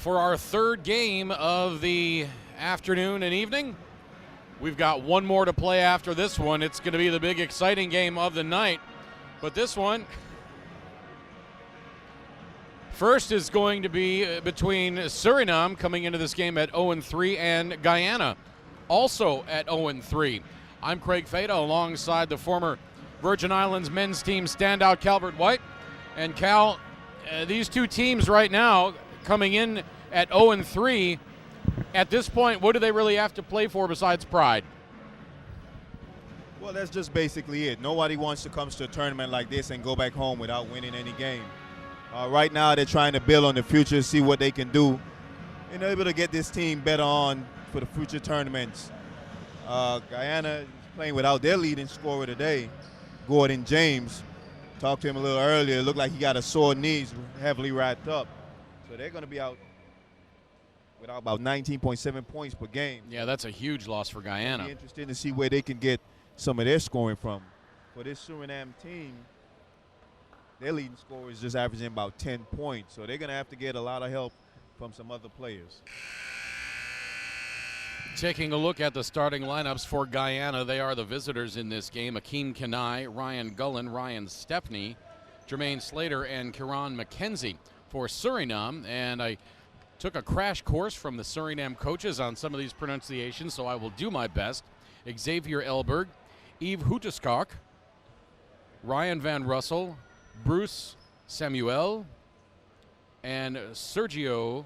for our third game of the afternoon and evening. We've got one more to play after this one. It's going to be the big exciting game of the night. But this one, first is going to be between Surinam, coming into this game at 0-3, and Guyana, also at 0-3. I'm Craig Fada alongside the former Virgin Islands men's team standout Calvert White. And Cal, these two teams right now coming in at 0-3, at this point, what do they really have to play for besides pride? Well, that's just basically it. Nobody wants to come to a tournament like this and go back home without winning any game. Right now, they're trying to build on the future, see what they can do, and able to get this team better on for the future tournaments. Guyana is playing without their leading scorer today, Gordon James. Talked to him a little earlier. It looked like he got a sore knee, heavily wrapped up. So they're going to be out without about 19.7 points per game. Yeah, that's a huge loss for Guyana. It'll be interesting to see where they can get some of their scoring from. For this Suriname team, their leading scorer is just averaging about 10 points. So they're going to have to get a lot of help from some other players. Taking a look at the starting lineups for Guyana, they are the visitors in this game. Akeem Kenai, Ryan Gullen, Ryan Stepney, Jermaine Slater, and Kieran McKenzie for Suriname. And I took a crash course from the Suriname coaches on some of these pronunciations, so I will do my best. Xavier Elberg, Yves Houteskok, Ryan Van Russell, Bruce Samuel, and Sergio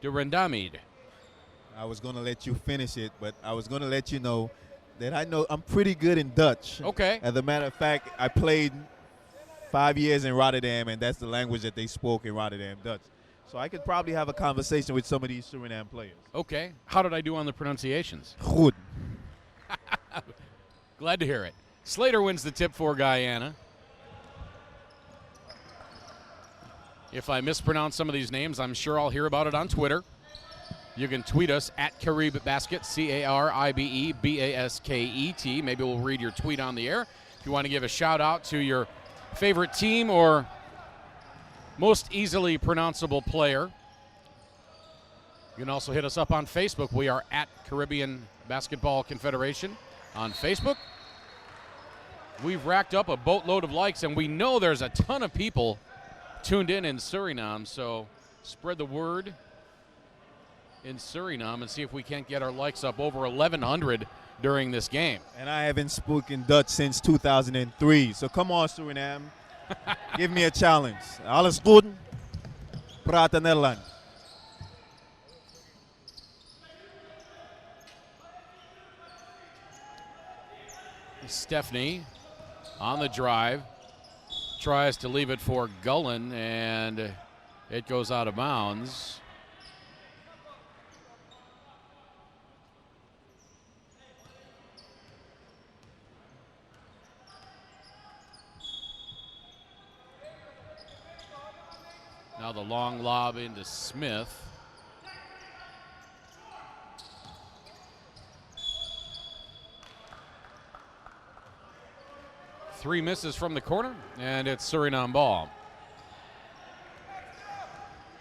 de Rendamid. I was going to let you finish it, but I was going to let you know that I know I'm pretty good in Dutch. Okay. As a matter of fact, I played 5 years in Rotterdam, and that's the language that they spoke in Rotterdam, Dutch. So I could probably have a conversation with some of these Suriname players. Okay. How did I do on the pronunciations? Goed. Glad to hear it. Slater wins the tip for Guyana. If I mispronounce some of these names, I'm sure I'll hear about it on Twitter. You can tweet us at Caribe Basket, CARIBE-BASKET. Maybe we'll read your tweet on the air. If you want to give a shout out to your favorite team or most easily pronounceable player, you can also hit us up on Facebook. We are at Caribbean Basketball Confederation on Facebook. We've racked up a boatload of likes, and we know there's a ton of people tuned in Suriname, so spread the word in Suriname and see if we can't get our likes up over 1,100 during this game. And I haven't spoken Dutch since 2003, so come on, Suriname. Give me a challenge. Alles goed? Praten Nederlands. Stepney on the drive, tries to leave it for Gullen, and it goes out of bounds. Now the long lob into Smith. Three misses from the corner, and it's Suriname ball.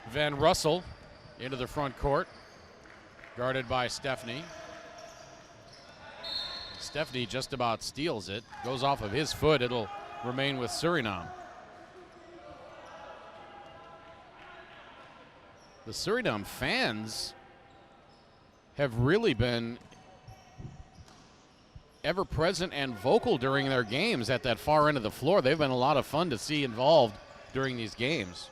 Van Russell into the front court, guarded by Stepney. Stepney just about steals it, goes off of his foot. It'll remain with Suriname. The Suriname fans have really been ever present and vocal during their games at that far end of the floor. They've been a lot of fun to see involved during these games.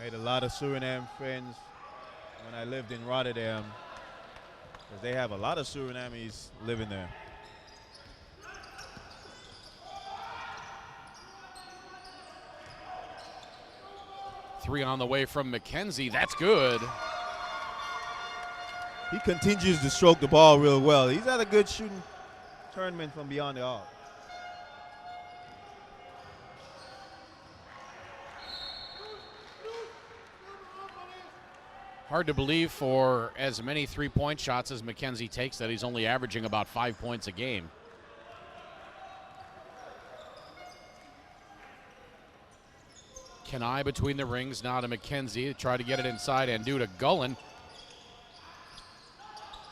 Made a lot of Suriname friends when I lived in Rotterdam, because they have a lot of Surinamese living there. Three on the way from McKenzie. That's good. He continues to stroke the ball real well. He's had a good shooting tournament from beyond the arc. Hard to believe for as many three-point shots as McKenzie takes that he's only averaging about 5 points a game. Kenai between the rings, now to McKenzie. Try to get it inside and do to Gullen.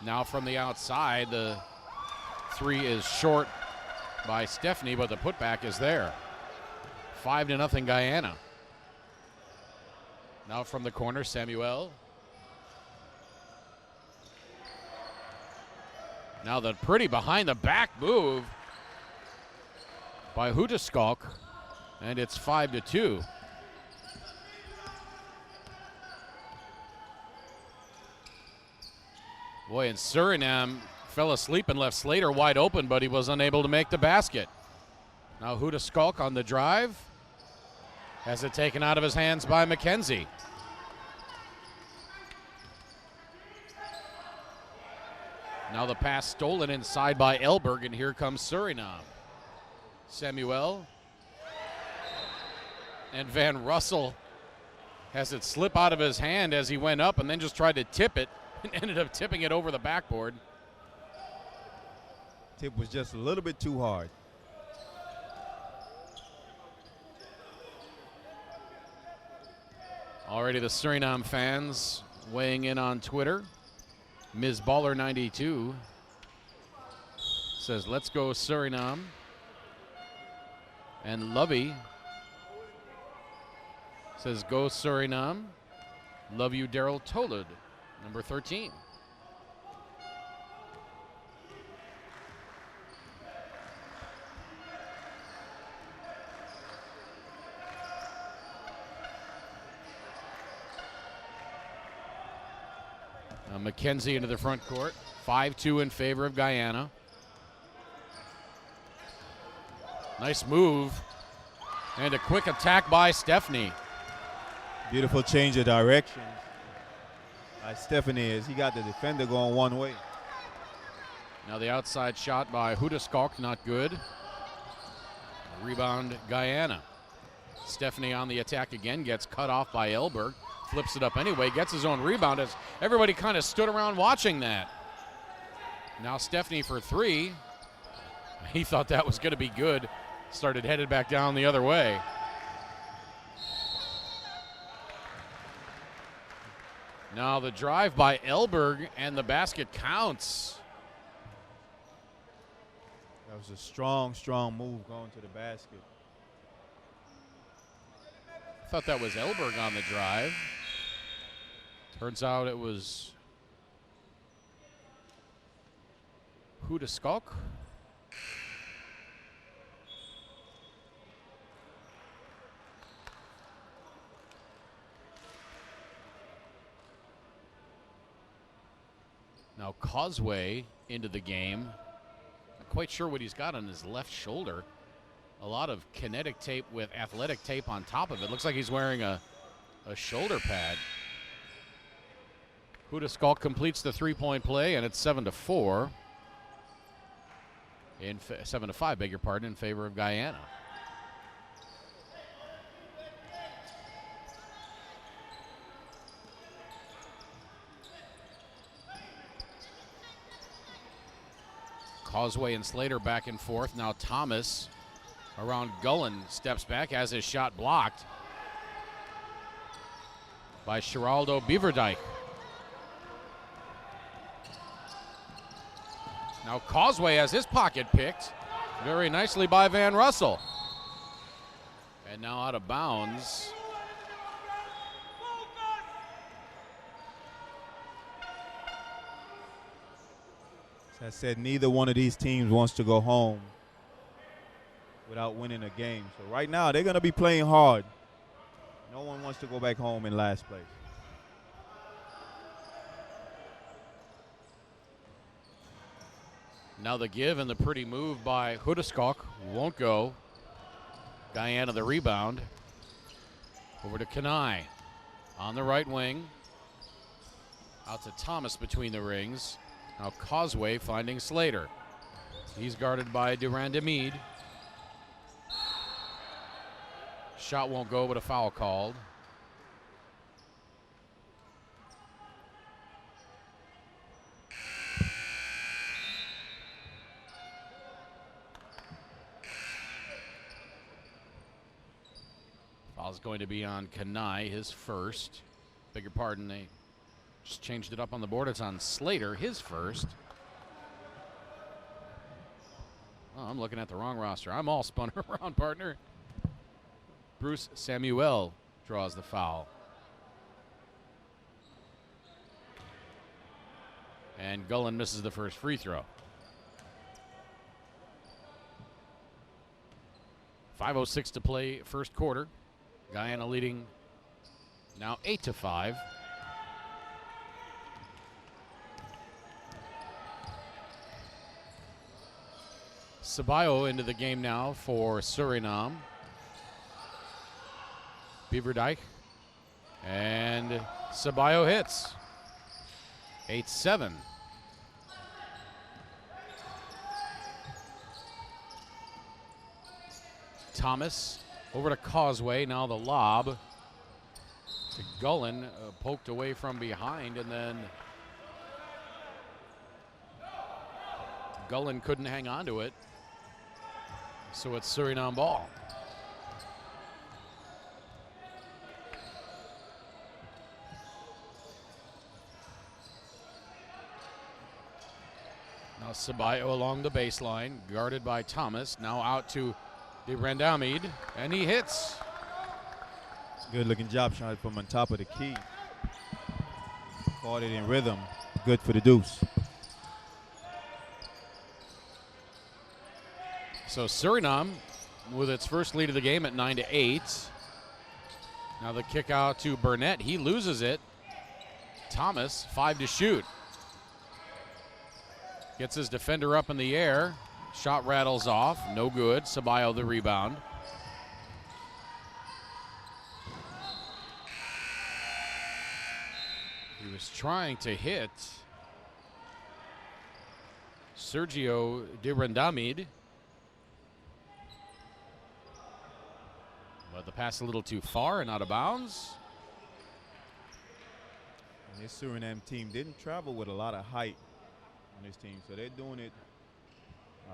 Now from the outside, the three is short by Stephanie, but the putback is there. 5-0 Guyana. Now from the corner, Samuel. Now the pretty behind the back move by Hudeskalk, and it's 5-2. Boy, and Surinam fell asleep and left Slater wide open, but he was unable to make the basket. Now Hudeskalk on the drive. Has it taken out of his hands by McKenzie. Now the pass stolen inside by Elberg, and here comes Surinam. Samuel. And Van Russell has it slip out of his hand as he went up and then just tried to tip it and ended up tipping it over the backboard. Tip was just a little bit too hard. Already the Suriname fans weighing in on Twitter. Ms. Baller92 says, let's go Suriname. And Lovey says, go Suriname. Love you, Daryl Tolud, number 13. McKenzie into the front court. 5-2 in favor of Guyana. Nice move. And a quick attack by Stephanie. Beautiful change of direction by Stephanie as he got the defender going one way. Now the outside shot by Hudeskalk, not good. Rebound Guyana. Stephanie on the attack again, gets cut off by Elberg. Flips it up anyway, gets his own rebound as everybody kind of stood around watching that. Now Stephanie for three. He thought that was going to be good. Started headed back down the other way. Now the drive by Elberg and the basket counts. That was a strong, strong move going to the basket. Thought that was Elberg on the drive. Turns out it was Hudeskalk. Now Causeway into the game. Not quite sure what he's got on his left shoulder. A lot of kinetic tape with athletic tape on top of it. Looks like he's wearing a shoulder pad. Hudeskalk completes the three-point play, and it's 7-4. 7-5, beg your pardon, in favor of Guyana. Causeway and Slater back and forth. Now Thomas around Gullen steps back, has his shot blocked by Geraldo Beaverdijk. Now Causeway has his pocket picked very nicely by Van Russell. And now out of bounds. As I said, neither one of these teams wants to go home without winning a game. So right now, they're going to be playing hard. No one wants to go back home in last place. Now the give and the pretty move by Hudeskalk won't go. Guyana the rebound. Over to Kenai on the right wing. Out to Thomas between the rings. Now Causeway finding Slater. He's guarded by Durand Meade. Shot won't go, but a foul called. Foul's Foul's going to be on Kanai, his first. Beg your pardon, they just changed it up on the board. It's on Slater, his first. Oh, I'm looking at the wrong roster. I'm all spun around, partner. Bruce Samuel draws the foul. And Gullen misses the first free throw. 5:06 to play, first quarter. Guyana leading now 8-5. Ceballo into the game now for Suriname. Beaverdijk. And Ceballo hits. 8-7. Thomas over to Causeway. Now the lob to Gullen, poked away from behind, and then Gullen couldn't hang on to it. So it's Suriname ball. Now Ceballo along the baseline, guarded by Thomas. Now out to De Randamid, and he hits. Good looking job shot from on top of the key. Caught it in rhythm. Good for the deuce. So Suriname with its first lead of the game at 9-8. Now the kick out to Burnett. He loses it. Thomas, 5 to shoot. Gets his defender up in the air. Shot rattles off. No good. Ceballo the rebound. He was trying to hit Sergio De Randamid. But the pass a little too far and out of bounds. And this Suriname team didn't travel with a lot of height on this team, so they're doing it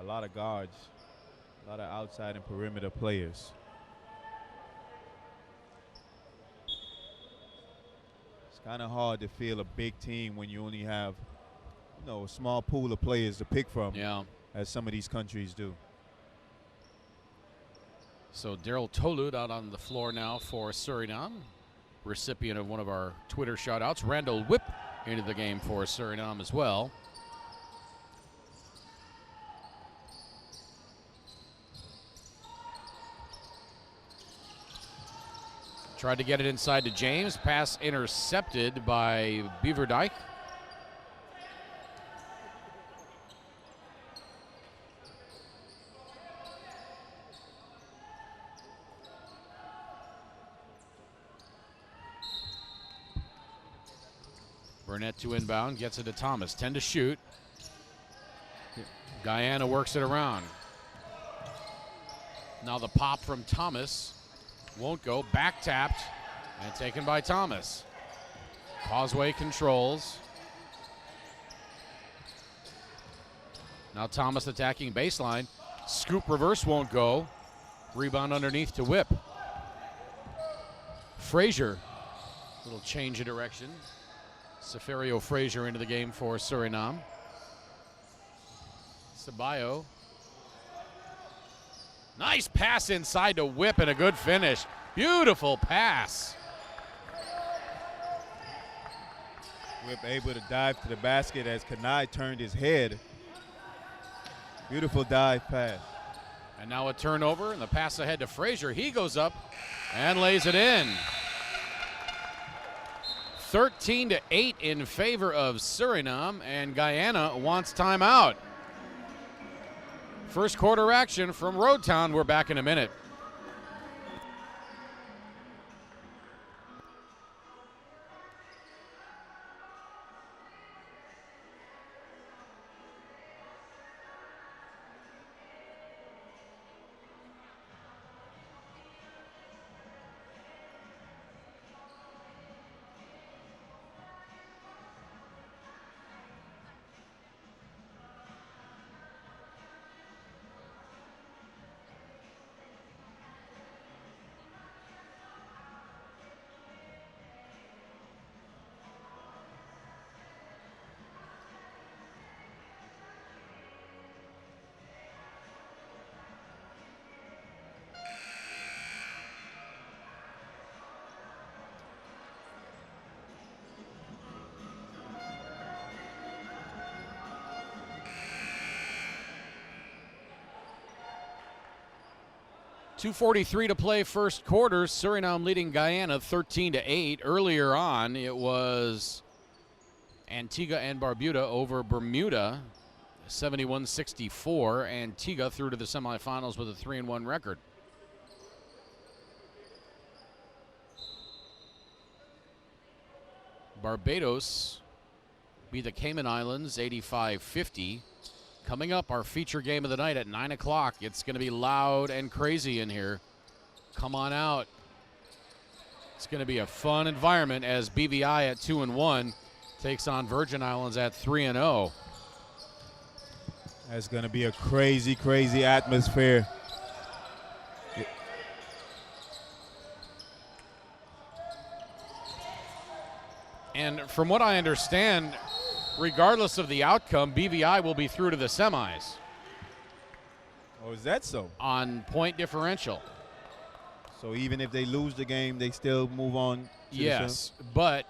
a lot of guards, a lot of outside and perimeter players. It's kind of hard to field a big team when you only have, a small pool of players to pick from, as some of these countries do. So Daryl Tolud out on the floor now for Suriname, recipient of one of our Twitter shout-outs. Randall Whip into the game for Suriname as well. Tried to get it inside to James. Pass intercepted by Beaverdijk. Burnett to inbound, gets it to Thomas. 10 to shoot. Guyana works it around. Now the pop from Thomas. Won't go. Back tapped and taken by Thomas. Causeway controls. Now Thomas attacking baseline. Scoop reverse won't go. Rebound underneath to Whip. Frazier. Little change of direction. Safario Frazier into the game for Suriname. Ceballo. Nice pass inside to Whip and a good finish. Beautiful pass. Whip able to dive to the basket as Kanai turned his head. Beautiful dive pass. And now a turnover and the pass ahead to Frazier. He goes up and lays it in. 13-8 in favor of Suriname, and Guyana wants timeout. First quarter action from Road Town. We're back in a minute. 2:43 to play first quarter. Suriname leading Guyana 13-8. Earlier on, it was Antigua and Barbuda over Bermuda, 71-64. Antigua through to the semifinals with a 3-1 record. Barbados beat the Cayman Islands 85-50. Coming up, our feature game of the night at 9 o'clock. It's going to be loud and crazy in here. Come on out. It's going to be a fun environment as BVI at 2-1 takes on Virgin Islands at 3-0. That's going to be a crazy, crazy atmosphere. And from what I understand, regardless of the outcome, BVI will be through to the semis. Oh, is that so? On point differential. So even if they lose the game, they still move on to yes, but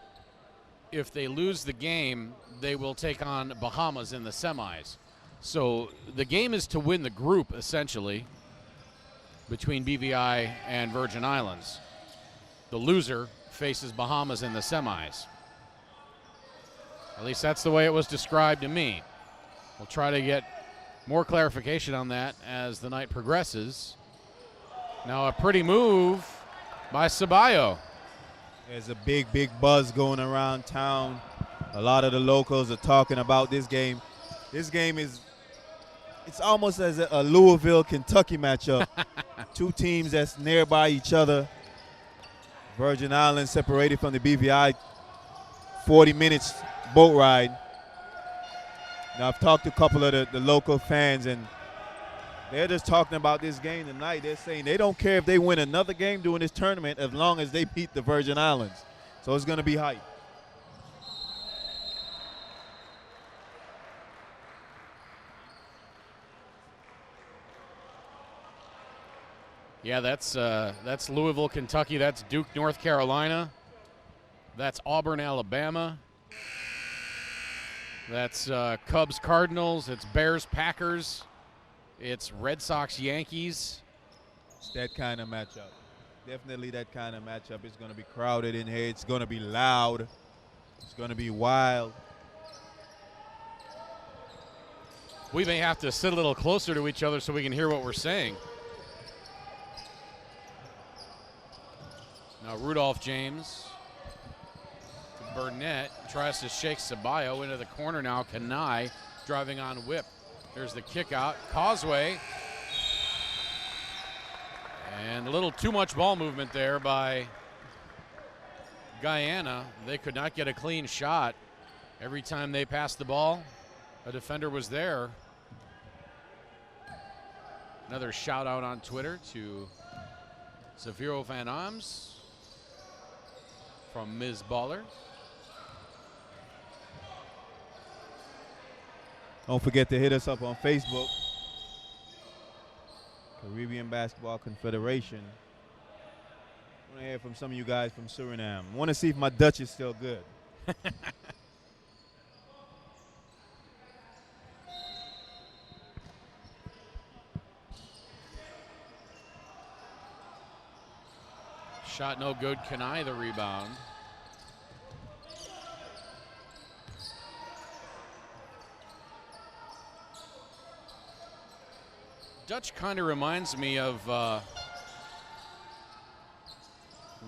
if they lose the game, they will take on Bahamas in the semis. So the game is to win the group, essentially, between BVI and Virgin Islands. The loser faces Bahamas in the semis. At least that's the way it was described to me. We'll try to get more clarification on that as the night progresses. Now a pretty move by Ceballo. There's a big, big buzz going around town. A lot of the locals are talking about this game. This game it's almost as a Louisville, Kentucky matchup. Two teams that's nearby each other. Virgin Islands separated from the BVI 40 minutes boat ride. Now I've talked to a couple of the local fans, and they're just talking about this game tonight. They're saying they don't care if they win another game during this tournament as long as they beat the Virgin Islands. So it's going to be hype. Yeah, that's Louisville, Kentucky. That's Duke, North Carolina. That's Auburn, Alabama. That's Cubs, Cardinals. It's Bears, Packers. It's Red Sox, Yankees. It's that kind of matchup. Definitely that kind of matchup. It's going to be crowded in here. It's going to be loud. It's going to be wild. We may have to sit a little closer to each other so we can hear what we're saying. Now Rudolph James to Burnett, tries to shake Ceballo into the corner now. Kanai driving on whip. There's the kick out. Causeway. And a little too much ball movement there by Guyana. They could not get a clean shot. Every time they passed the ball, a defender was there. Another shout out on Twitter to Zaviro Van Ams from Ms. Baller. Don't forget to hit us up on Facebook. Caribbean Basketball Confederation. I want to hear from some of you guys from Suriname. I want to see if my Dutch is still good. Shot no good. Kanai the rebound. Dutch kind of reminds me of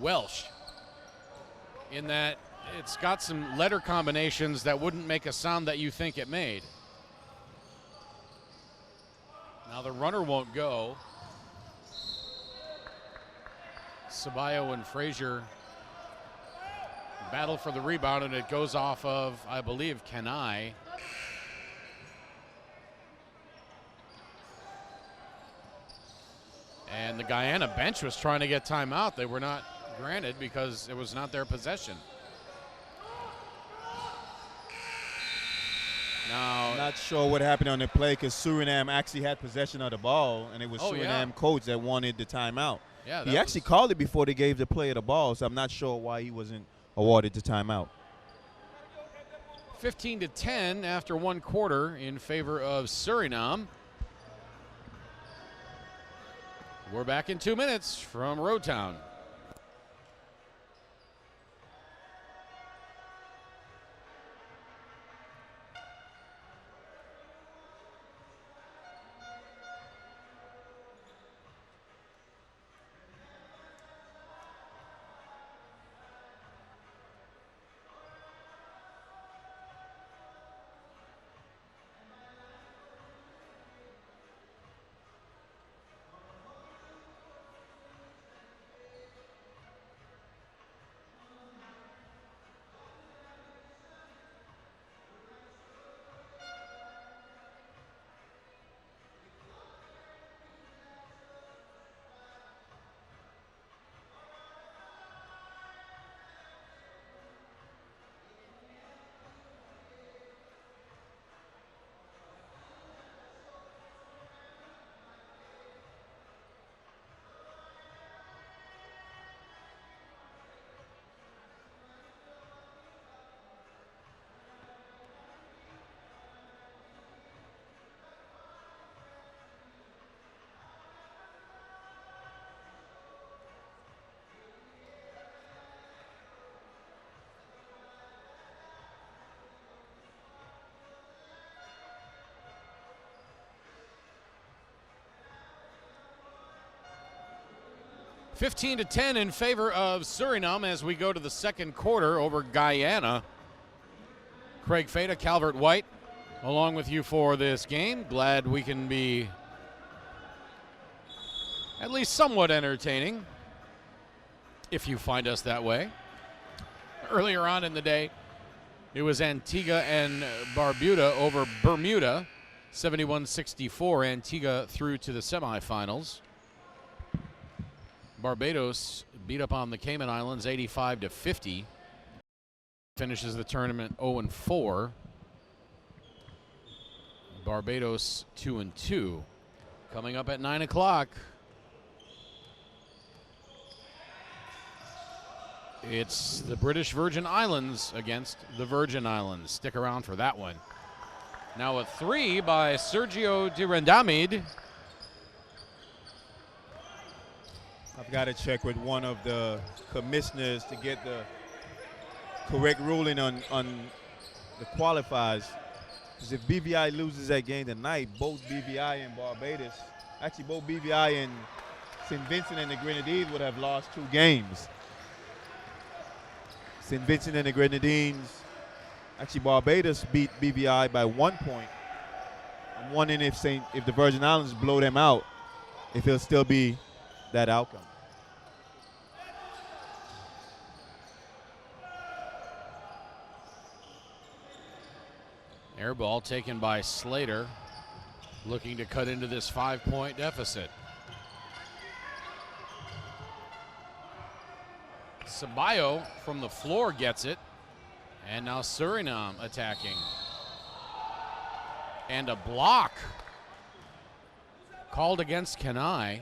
Welsh in that it's got some letter combinations that wouldn't make a sound that you think it made. Now the runner won't go. Ceballo and Frazier battle for the rebound, and it goes off of, I believe, Kanai. And the Guyana bench was trying to get timeout. They were not granted because it was not their possession. Now, Not sure what happened on the play because Suriname actually had possession of the ball, and it was Suriname coach that wanted the timeout. yeah, He actually called it before they gave the player the ball, so I'm not sure why he wasn't awarded the timeout. 15-10 after one quarter in favor of Suriname. We're back in 2 minutes from Road Town. (15-10) in favor of Suriname as we go to the second quarter over Guyana. Craig Fada, Calvert White, along with you for this game. Glad we can be at least somewhat entertaining, if you find us that way. Earlier on in the day, it was Antigua and Barbuda over Bermuda, 71-64. Antigua through to the semifinals. Barbados beat up on the Cayman Islands 85-50. Finishes the tournament 0-4. Barbados 2-2. Coming up at 9 o'clock, it's the British Virgin Islands against the Virgin Islands. Stick around for that one. Now a 3 by Sergio Dirandamid. I've got to check with one of the commissioners to get the correct ruling on the qualifiers. Because if BVI loses that game tonight, both BVI and Barbados, actually both BVI and St. Vincent and the Grenadines would have lost 2 games. St. Vincent and the Grenadines, actually Barbados beat BVI by 1 point. I'm wondering if the Virgin Islands blow them out, if it'll still be that outcome. Air ball taken by Slater, looking to cut into this 5-point deficit. Sabayo from the floor gets it, and now Suriname attacking. And a block called against Kenai.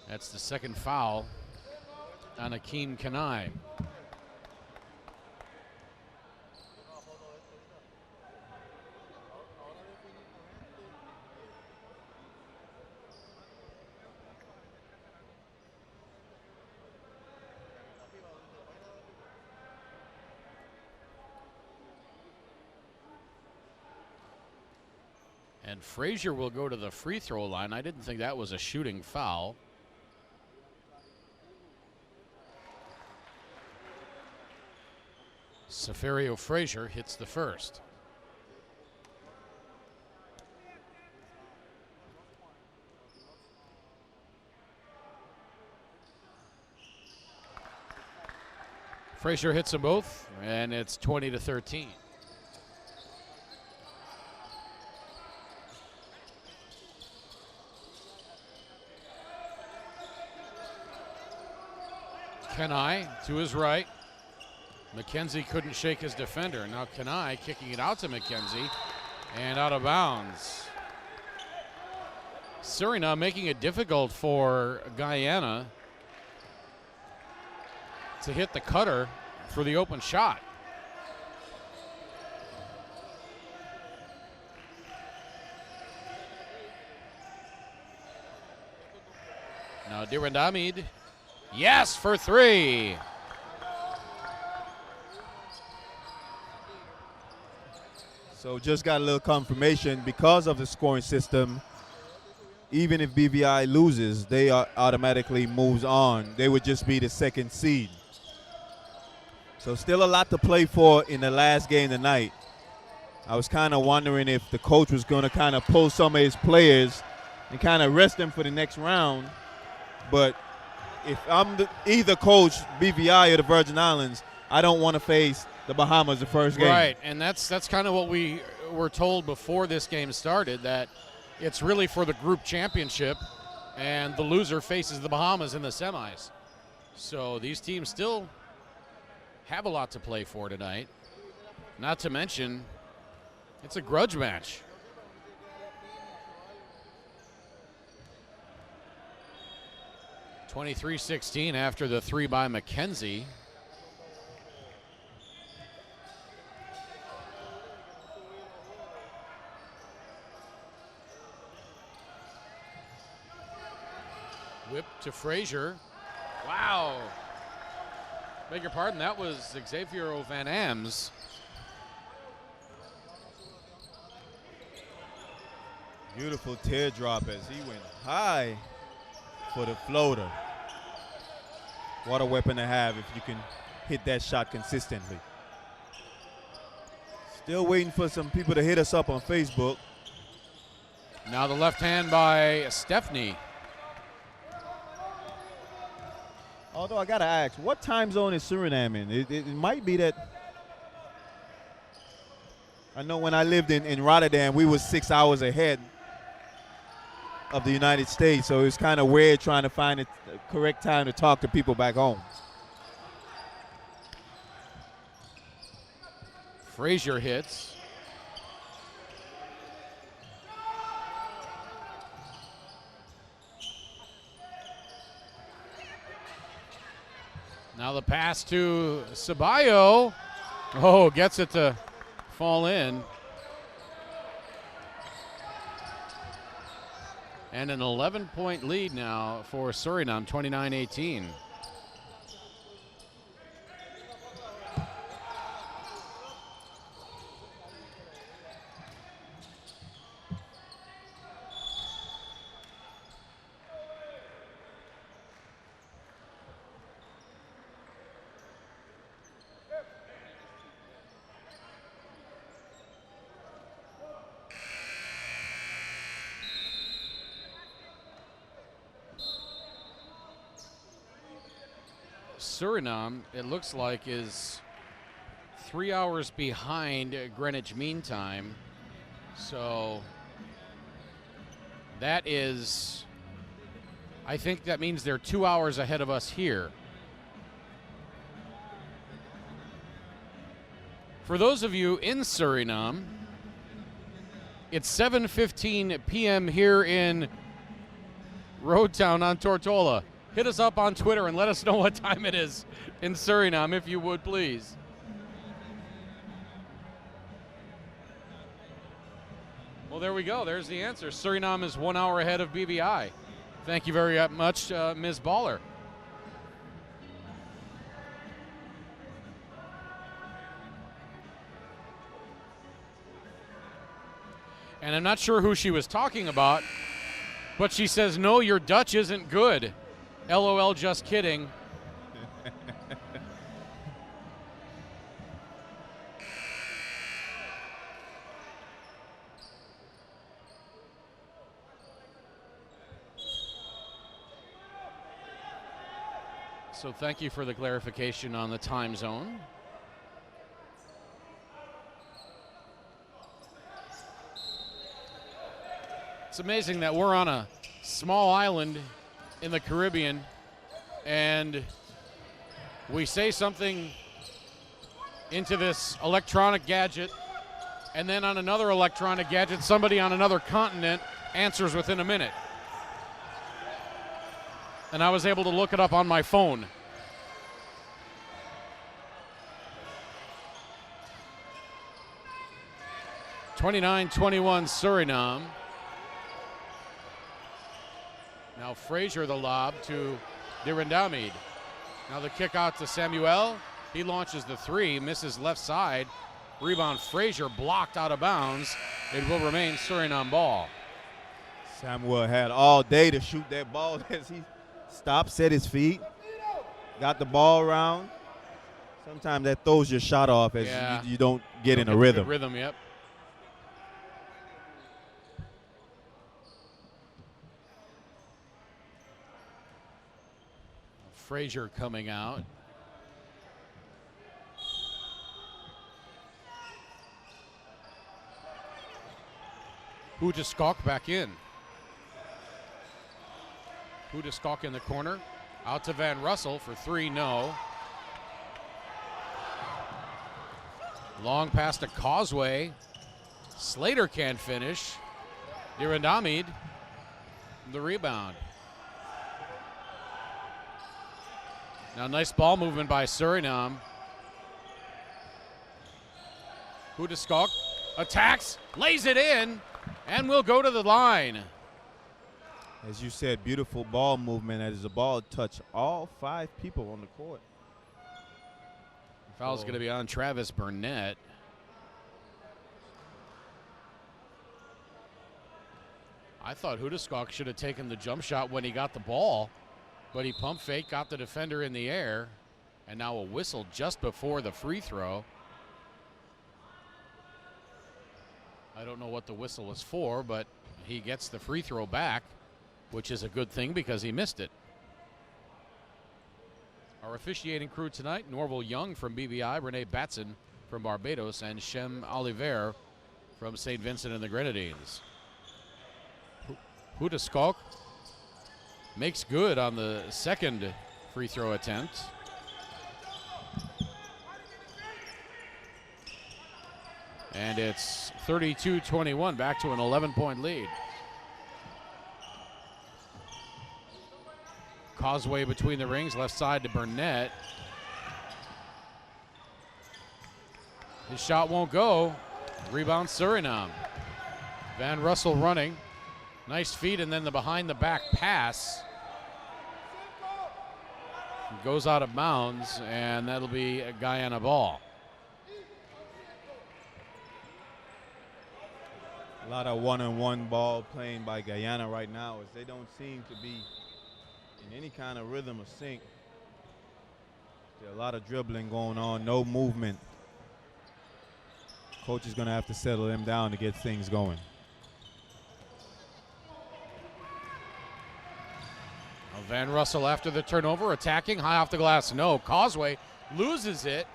That's the second foul on Akeem Kenai. And Frazier will go to the free throw line. I didn't think that was a shooting foul. Safario Frazier hits the first. Frazier hits them both, and it's 20-13. Kenai to his right. McKenzie couldn't shake his defender. Now Kenai kicking it out to McKenzie. And out of bounds. Surinam making it difficult for Guyana to hit the cutter for the open shot. Now Dirandamid, yes, for three. So just got a little confirmation because of the scoring system. Even if BVI loses, they automatically moves on. They would just be the second seed. So still a lot to play for in the last game tonight. I was kind of wondering if the coach was going to kind of pull some of his players and kind of rest them for the next round. But if I'm either coach, BVI or the Virgin Islands, I don't want to face the Bahamas the first game. Right, and that's kind of what we were told before this game started, that it's really for the group championship, and the loser faces the Bahamas in the semis. So these teams still have a lot to play for tonight. Not to mention, it's a grudge match. (23-16) after the three by McKenzie. Whip to Frazier. Wow. Beg your pardon, that was Xavier Van Ams. Beautiful teardrop as he went high for the floater. What a weapon to have if you can hit that shot consistently. Still waiting for some people to hit us up on Facebook. Now the left hand by Stephanie. Although I got to ask, what time zone is Suriname in? It might be that. I know when I lived in Rotterdam, we were 6 hours ahead of the United States, so it's kind of weird trying to find the correct time to talk to people back home. Frazier hits. Now the pass to Ceballo. Oh, gets it to fall in. And an 11-point lead now for Suriname, 29-18. Suriname, it looks like, is 3 hours behind Greenwich Mean Time. So that is, I think that means they're 2 hours ahead of us here. For those of you in Suriname, it's 7:15 p.m. here in Road Town on Tortola. Hit us up on Twitter and let us know what time it is in Suriname, if you would, please. Well, there we go. There's the answer. Suriname is 1 hour ahead of BVI. Thank you very much, Ms. Baller. And I'm not sure who she was talking about, but she says, no, your Dutch isn't good. LOL, just kidding. So thank you for the clarification on the time zone. It's amazing that we're on a small island in the Caribbean and we say something into this electronic gadget And then on another electronic gadget, somebody on another continent answers within a minute. And I was able to look it up on my phone. (29-21) Suriname. Now Frazier the lob to Dirindamid. Now the kick out to Samuel. He launches the three, misses left side. Rebound Frazier blocked out of bounds. It will remain Suriname ball. Samuel had all day to shoot that ball as he stopped, set his feet, got the ball around. Sometimes that throws your shot off as you don't get in a rhythm. Rhythm, yep. Frazier coming out. Hudiskok back in. Hudiskok in the corner. Out to Van Russell for three, no. Long pass to Causeway. Slater can't finish. Dirindamid, the rebound. Now nice ball movement by Suriname. Hudiskok attacks, lays it in, and will go to the line. As you said, beautiful ball movement as the ball touched all 5 people on the court. Foul's going to be on Travis Burnett. I thought Hudiskok should have taken the jump shot when he got the ball, but he pump fake, got the defender in the air, and now a whistle just before the free throw. I don't know what the whistle was for, but he gets the free throw back, which is a good thing because he missed it. Our officiating crew tonight: Norval Young from BVI, Renee Batson from Barbados, and Shem Oliver from St. Vincent and the Grenadines. Hudiskok makes good on the second free throw attempt. And it's 32-21, back to an 11-point lead. Causeway between the rings, left side to Burnett. His shot won't go. Rebound Suriname. Van Russell running. Nice feed, and then the behind the back pass. Goes out of bounds, and that'll be a Guyana ball. A lot of one-on-one ball playing by Guyana right now as they don't seem to be in any kind of rhythm or sync. There's a lot of dribbling going on, no movement. Coach is going to have to settle them down to get things going. Van Russell after the turnover, attacking, high off the glass, no. Causeway loses it,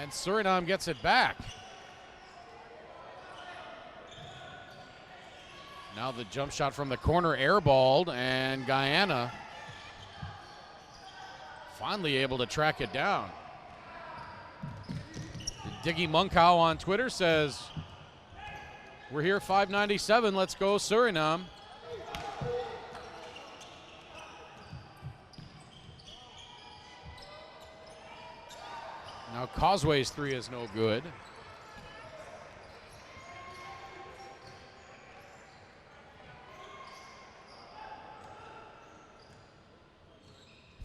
and Suriname gets it back. Now the jump shot from the corner airballed, and Guyana finally able to track it down. Diggy Munkow on Twitter says, "We're here 597, let's go Suriname." Now Causeway's three is no good.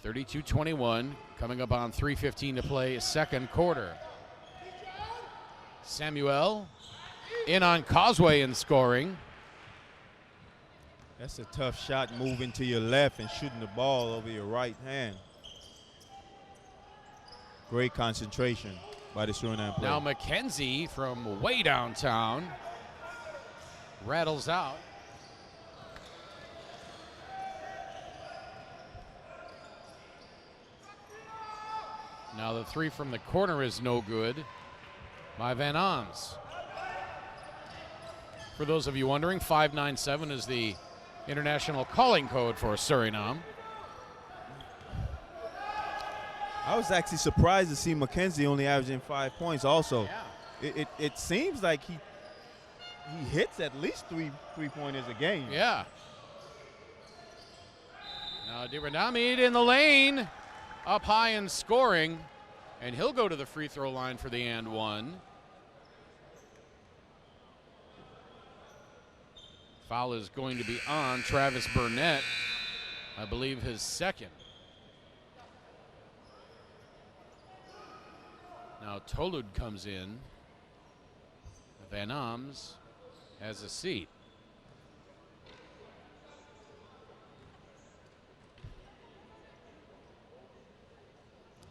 (32-21), coming up on 3:15 to play, second quarter. Samuel in on Causeway and scoring. That's a tough shot, moving to your left and shooting the ball over your right hand. Great concentration by the Suriname player. Now McKenzie from way downtown rattles out. Now the three from the corner is no good by Van Aams. For those of you wondering, 597 is the international calling code for Suriname. I was actually surprised to see McKenzie only averaging 5 points also. Yeah. It seems like he hits at least three-pointers a game. Yeah. Now Dibrandamid in the lane, up high and scoring, and he'll go to the free throw line for the and one. Foul is going to be on Travis Burnett, I believe his second. Now Tolud comes in. Van Ams has a seat.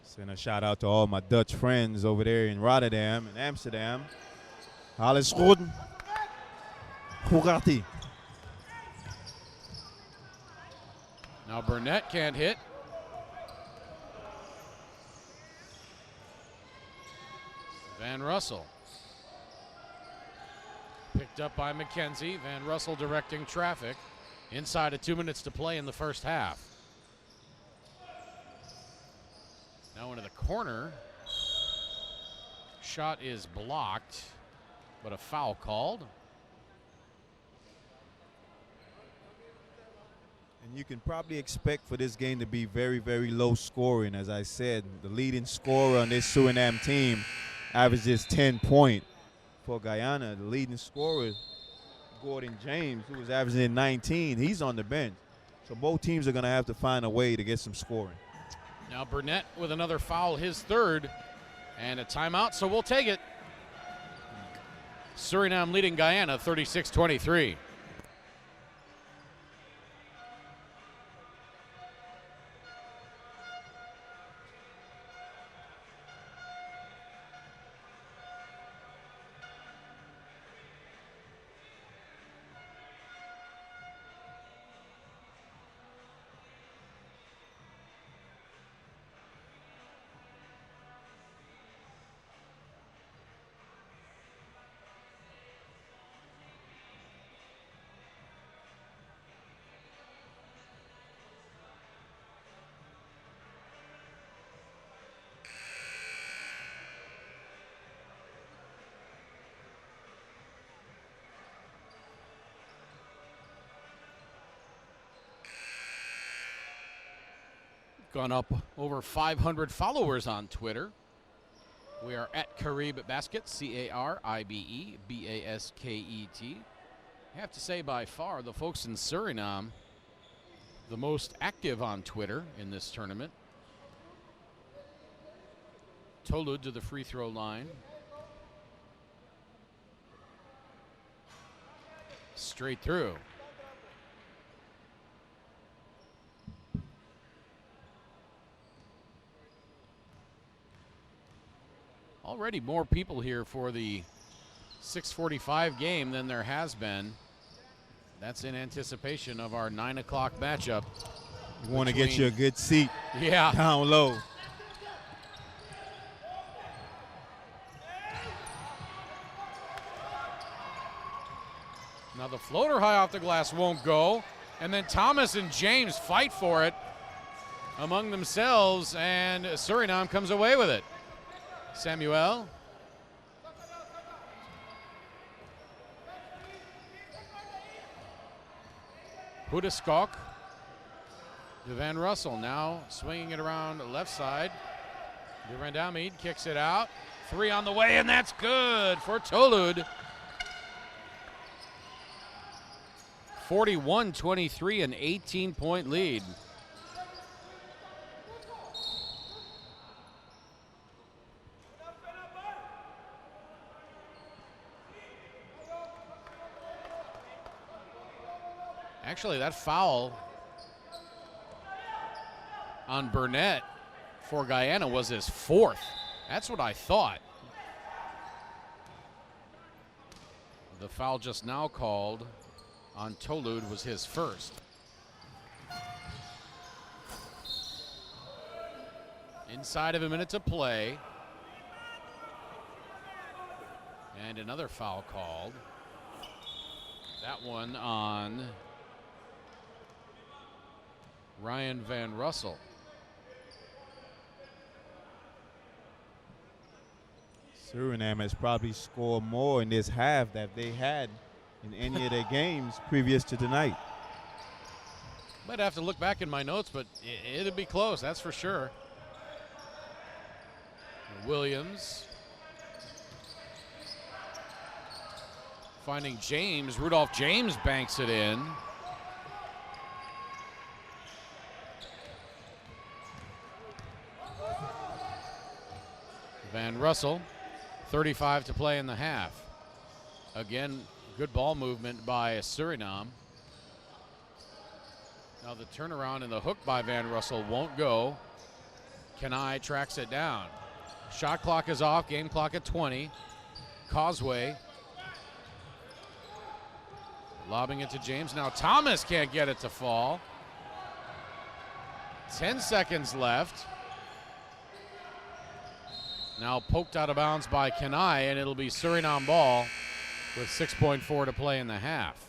Send a shout out to all my Dutch friends over there in Rotterdam and Amsterdam. Alles goed. Hoe gaat ie? Now Burnett can't hit. Van Russell. Picked up by McKenzie. Van Russell directing traffic. Inside of 2 minutes to play in the first half. Now into the corner. Shot is blocked, but a foul called. And you can probably expect for this game to be very, very low scoring. As I said, the leading scorer on this Suriname team averages 10 points. For Guyana, the leading scorer, Gordon James, who was averaging 19, he's on the bench. So both teams are going to have to find a way to get some scoring. Now Burnett with another foul, his third, and a timeout, so we'll take it. Suriname leading Guyana 36-23. Gone up over 500 followers on Twitter. We are at Caribe Basket, C-A-R-I-B-E-B-A-S-K-E-T. I have to say, by far, the folks in Suriname, the most active on Twitter in this tournament. Tolud to the free throw line. Straight through. Already more people here for the 6:45 game than there has been. That's in anticipation of our 9 o'clock matchup. You want to get you a good seat down low. Now the floater high off the glass won't go. And then Thomas and James fight for it among themselves, and Suriname comes away with it. Samuel. Hudaskok to Van Russell, now swinging it around the left side. Dibrandamid kicks it out. Three on the way, and that's good for Tolud. 41-23, an 18-point lead. Actually, that foul on Burnett for Guyana was his fourth. That's what I thought. The foul just now called on Tolud was his first. Inside of a minute to play. And another foul called. That one on Ryan Van Russell. Suriname has probably scored more in this half that they had in any of their games previous to tonight. Might have to look back in my notes, but it'd be close, that's for sure. Williams finding James. Rudolph James banks it in. Van Russell, 35 to play in the half. Again, good ball movement by Suriname. Now the turnaround and the hook by Van Russell won't go. Kenai tracks it down. Shot clock is off, game clock at 20. Causeway lobbing it to James. Now Thomas can't get it to fall. 10 seconds left. Now poked out of bounds by Kenai, and it'll be Suriname ball with 6.4 to play in the half.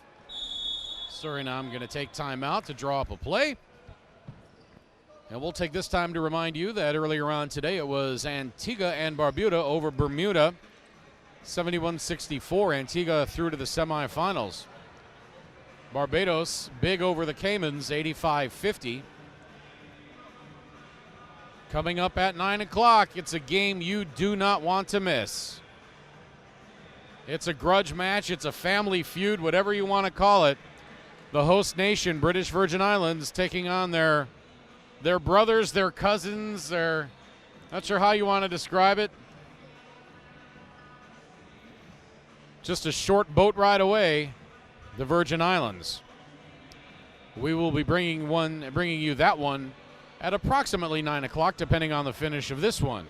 Suriname going to take timeout to draw up a play. And we'll take this time to remind you that earlier on today it was Antigua and Barbuda over Bermuda, 71-64. Antigua through to the semifinals. Barbados big over the Caymans, 85-50. Coming up at 9 o'clock, it's a game you do not want to miss. It's a grudge match, it's a family feud, whatever you want to call it. The host nation, British Virgin Islands, taking on their brothers, their cousins, not sure how you want to describe it. Just a short boat ride away, the Virgin Islands. We will be bringing you that one at approximately 9 o'clock, depending on the finish of this one.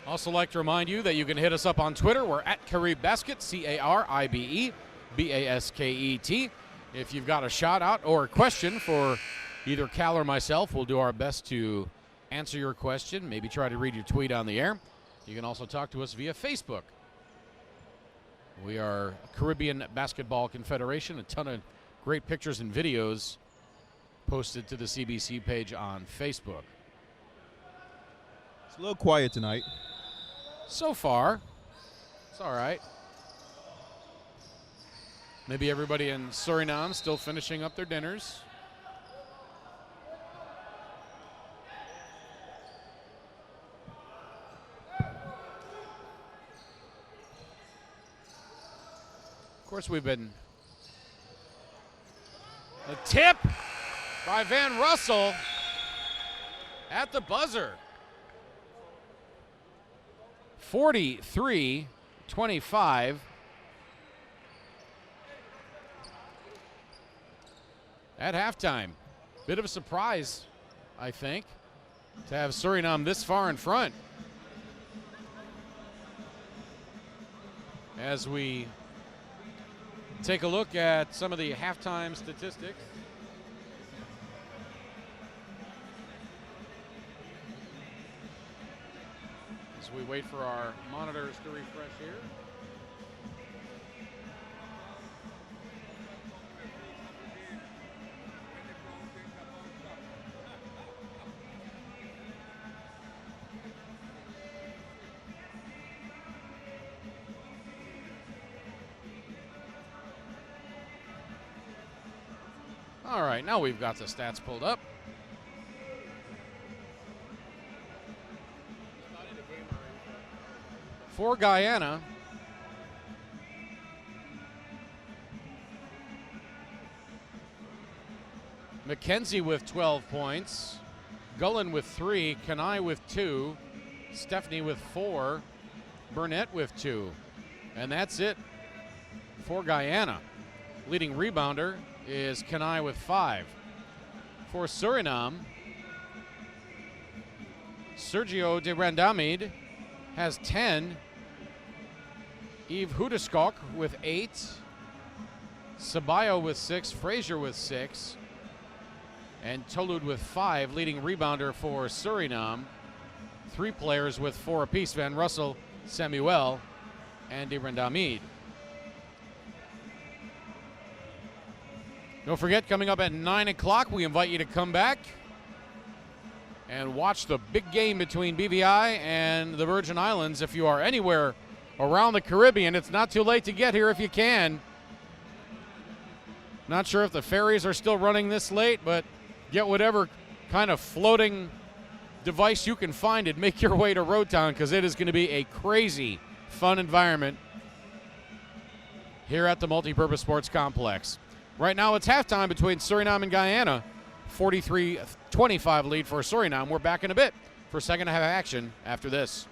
Also like to remind you that you can hit us up on Twitter. We're at Caribe Basket, CARIBE BASKET. If you've got a shout out or a question for either Cal or myself, we'll do our best to answer your question, maybe try to read your tweet on the air. You can also talk to us via Facebook. We are Caribbean Basketball Confederation. A ton of great pictures and videos posted to the CBC page on Facebook. It's a little quiet tonight. So far, it's all right. Maybe everybody in Suriname still finishing up their dinners. Of course, we've been a tip by Van Russell at the buzzer. 43-25. At halftime. Bit of a surprise, I think, to have Suriname this far in front. As we take a look at some of the halftime statistics. As we wait for our monitors to refresh here. All right, now we've got the stats pulled up. For Guyana, McKenzie with 12 points, Gullen with 3, Kenai with 2, Stephanie with 4, Burnett with 2. And that's it for Guyana. Leading rebounder is Kenai with 5. For Suriname, Sergio de Randamid has 10. Yves Houdeskok with 8. Sabayo with 6. Frazier with 6. And Tolud with 5. Leading rebounder for Suriname. 3 players with 4 apiece. Van Russell, Samuel, and de Randamid. Don't forget, coming up at 9 o'clock, we invite you to come back and watch the big game between BVI and the Virgin Islands. If you are anywhere around the Caribbean. It's not too late to get here if you can. Not sure if the ferries are still running this late, but get whatever kind of floating device you can find and make your way to Road Town, because it is going to be a crazy fun environment here at the Multipurpose Sports Complex. Right now it's halftime between Surinam and Guyana. 43-25 lead for Surinam. We're back in a bit for second half action after this.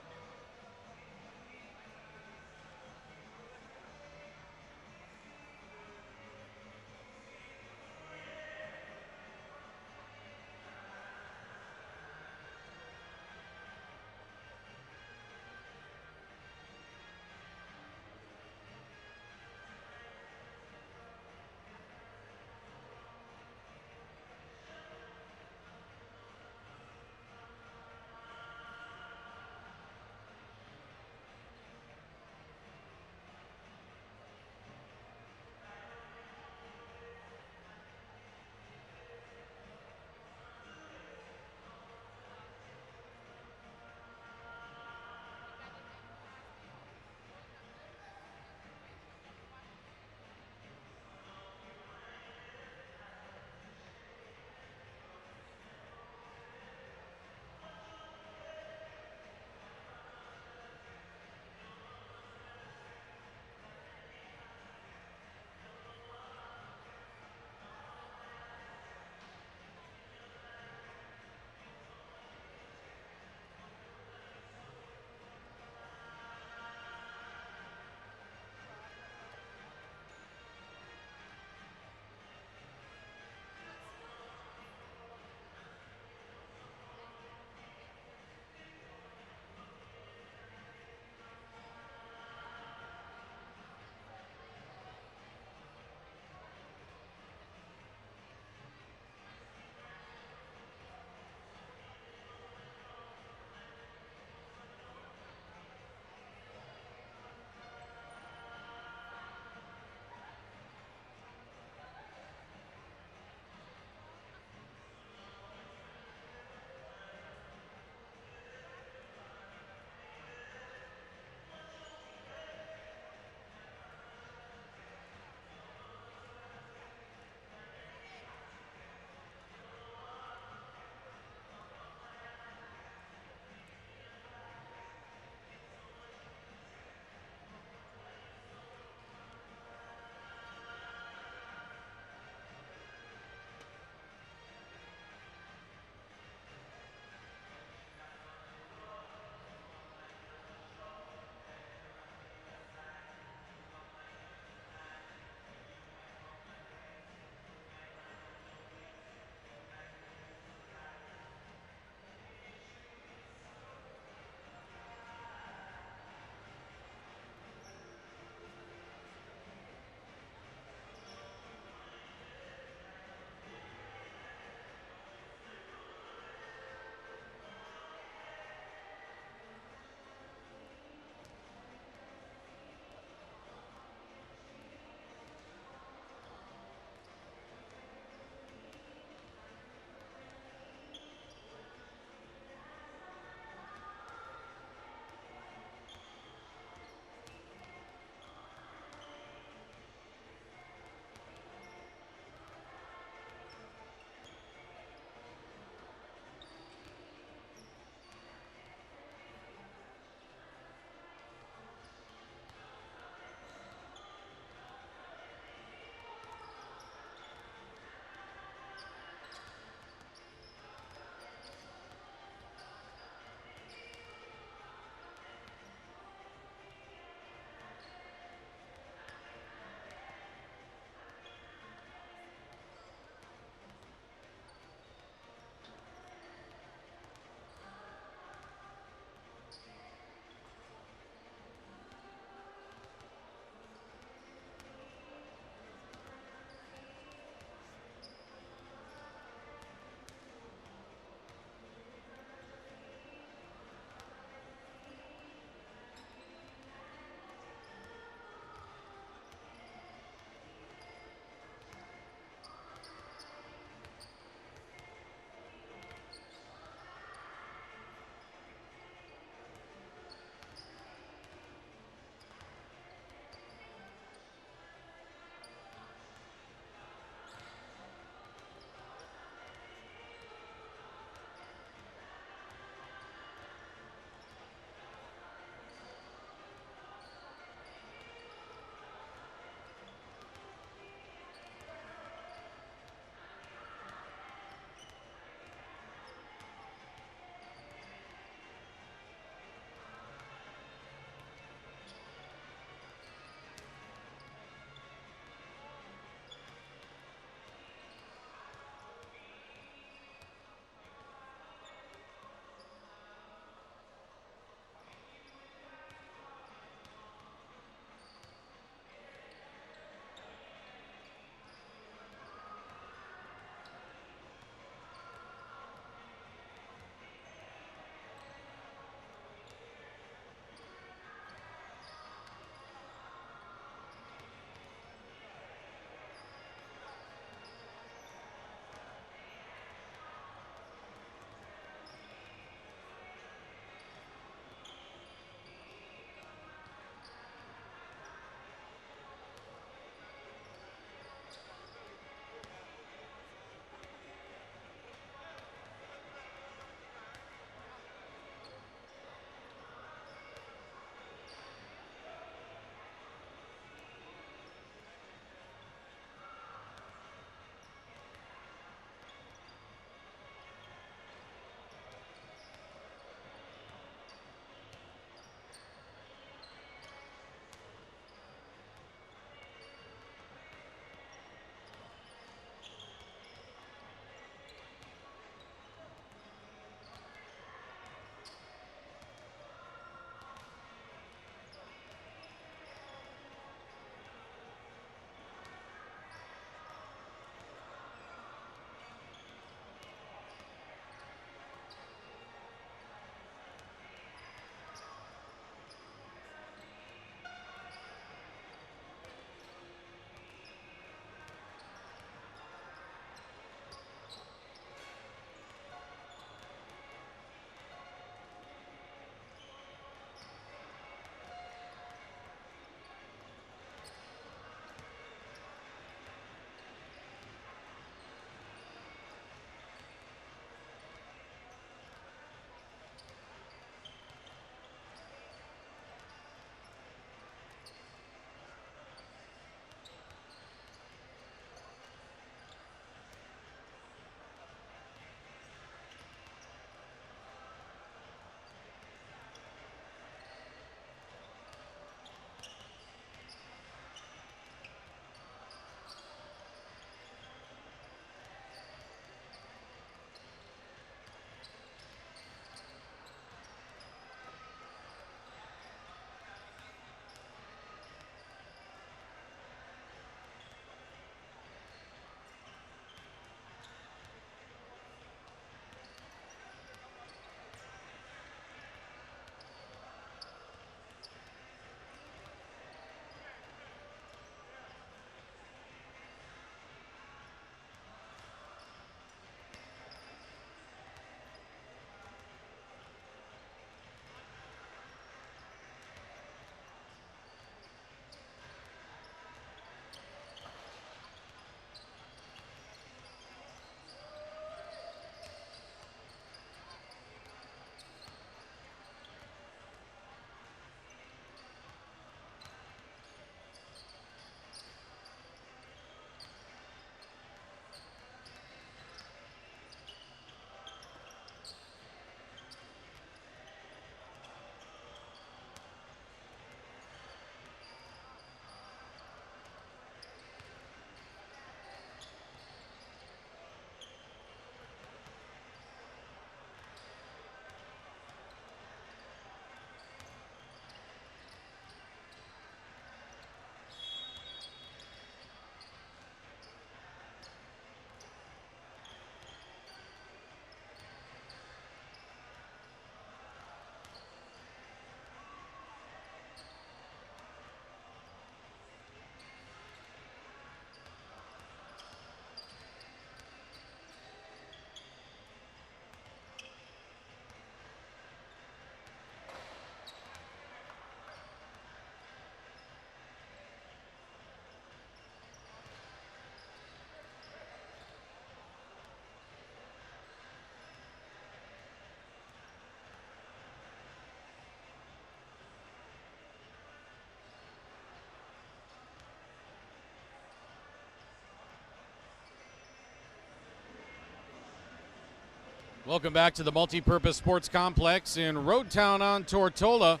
Welcome back to the Multipurpose Sports Complex in Roadtown on Tortola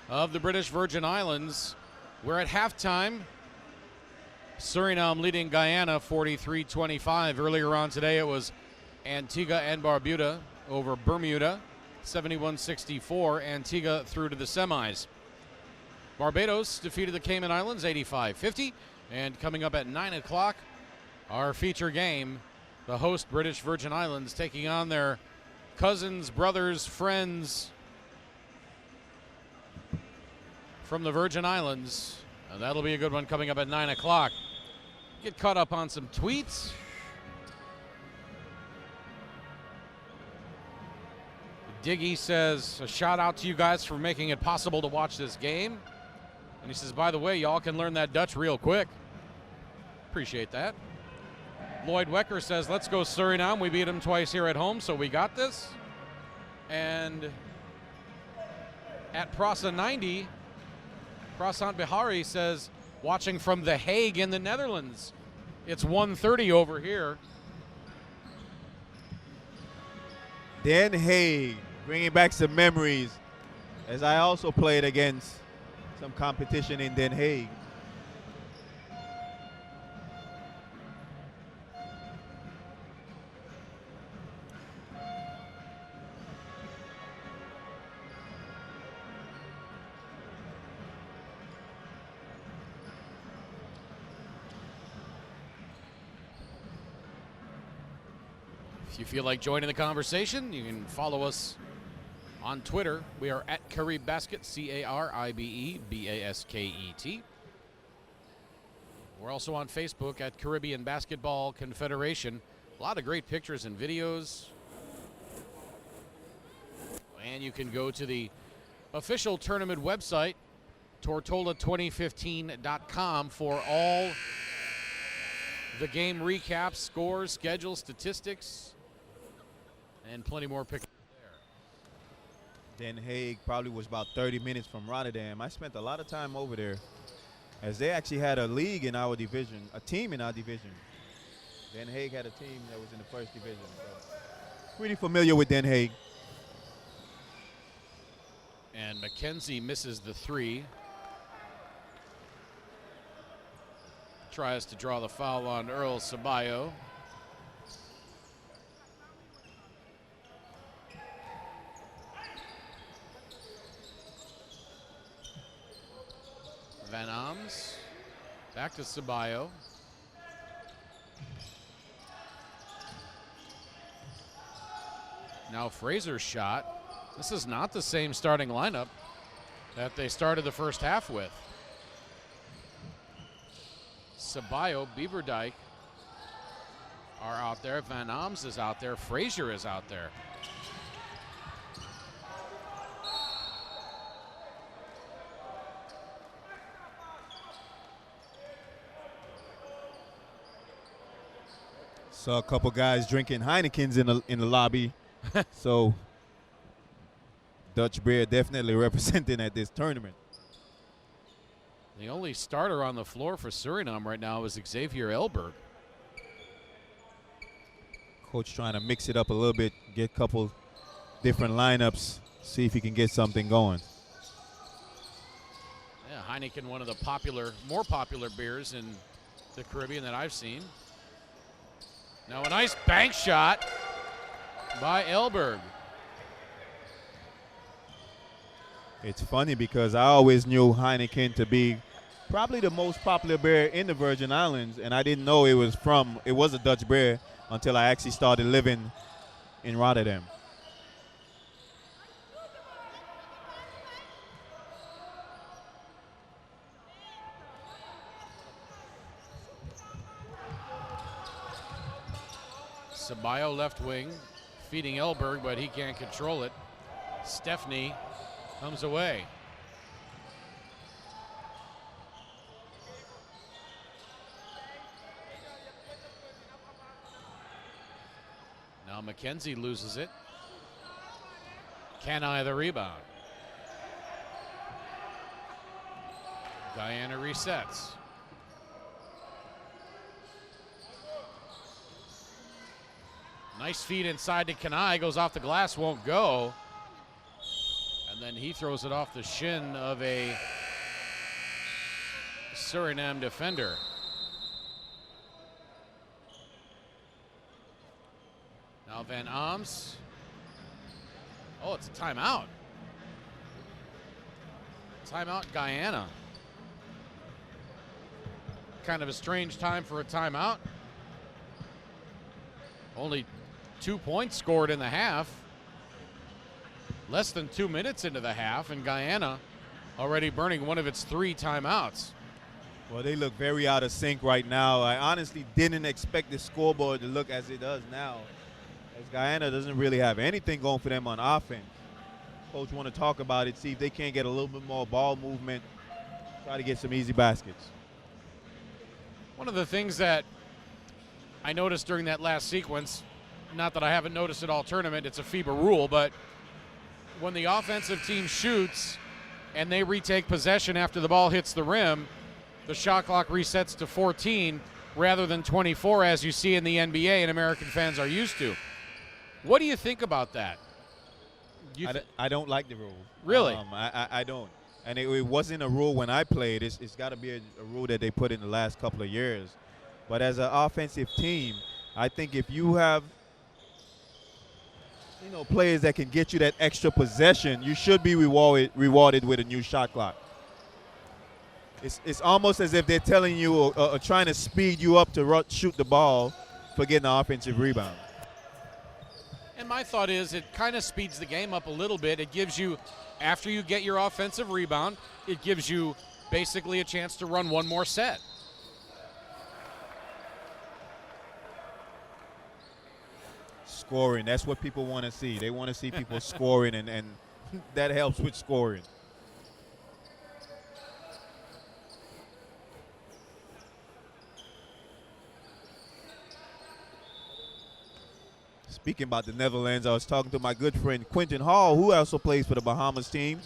of the British Virgin Islands. We're at halftime. Suriname leading Guyana 43-25. Earlier on today it was Antigua and Barbuda over Bermuda 71-64. Antigua through to the semis. Barbados defeated the Cayman Islands 85-50. And coming up at 9 o'clock, our feature game, the host British Virgin Islands taking on their cousins, brothers, friends from the Virgin Islands. That'll be a good one coming up at 9 o'clock. Get caught up on some tweets. Diggy says, a shout out to you guys for making it possible to watch this game. And he says, by the way, y'all can learn that Dutch real quick. Appreciate that. Lloyd Wecker says, let's go Suriname. We beat them twice here at home, so we got this. And at Prasa 90, Prasant Bihari says, watching from The Hague in the Netherlands. It's 1:30 over here. Den Haag, bringing back some memories, as I also played against some competition in Den Haag. If you feel like joining the conversation, you can follow us on Twitter. We are at Carib Basket, CARIBEBASKET. We're also on Facebook at Caribbean Basketball Confederation. A lot of great pictures and videos. And you can go to the official tournament website, Tortola2015.com, for all the game recaps, scores, schedules, statistics, and plenty more pictures there. Den Haag probably was about 30 minutes from Rotterdam. I spent a lot of time over there, as they actually had a league in our division, a team in our division. Den Haag had a team that was in the first division. So pretty familiar with Den Haag. And McKenzie misses the three. Tries to draw the foul on Earl Sabayo. Van Ams, back to Sabayo. Now Fraser's shot. This is not the same starting lineup that they started the first half with. Sabayo, Beaverdike are out there. Van Ams is out there. Fraser is out there. Saw a couple guys drinking Heinekens in the lobby. So Dutch beer definitely representing at this tournament. The only starter on the floor for Suriname right now is Xavier Elberg. Coach trying to mix it up a little bit, get a couple different lineups, see if he can get something going. Yeah, Heineken, one of the more popular beers in the Caribbean that I've seen. Now a nice bank shot by Elberg. It's funny because I always knew Heineken to be probably the most popular beer in the Virgin Islands, and I didn't know it was a Dutch beer until I actually started living in Rotterdam. Sabayo left wing, feeding Elberg, but he can't control it. Stepney comes away. Now McKenzie loses it. Canai the rebound. Guyana resets. Nice feed inside to Kenai, goes off the glass, won't go. And then he throws it off the shin of a Suriname defender. Now Van Aams. Oh, it's a timeout. Timeout Guyana. Kind of a strange time for a timeout. Only 2 points scored in the half. Less than 2 minutes into the half, and Guyana already burning one of its 3 timeouts. Well, they look very out of sync right now. I honestly didn't expect the scoreboard to look as it does now, as Guyana doesn't really have anything going for them on offense. Coach want to talk about it, see if they can't get a little bit more ball movement, try to get some easy baskets. One of the things that I noticed during that last sequence, not that I haven't noticed it all tournament, it's a FIBA rule, but when the offensive team shoots and they retake possession after the ball hits the rim, the shot clock resets to 14 rather than 24 as you see in the NBA and American fans are used to. What do you think about that? I don't like the rule. Really? I don't. And it wasn't a rule when I played. It's got to be a rule that they put in the last couple of years. But as an offensive team, I think if you have players that can get you that extra possession, you should be rewarded with a new shot clock. It's almost as if they're telling you or trying to speed you up to shoot the ball for getting an offensive rebound. And my thought is it kind of speeds the game up a little bit. It gives you, after you get your offensive rebound, it gives you basically a chance to run one more set. Scoring, that's what people want to see. They want to see people scoring, and that helps with scoring. Speaking about the Netherlands, I was talking to my good friend Quentin Hall, who also plays for the Bahamas team.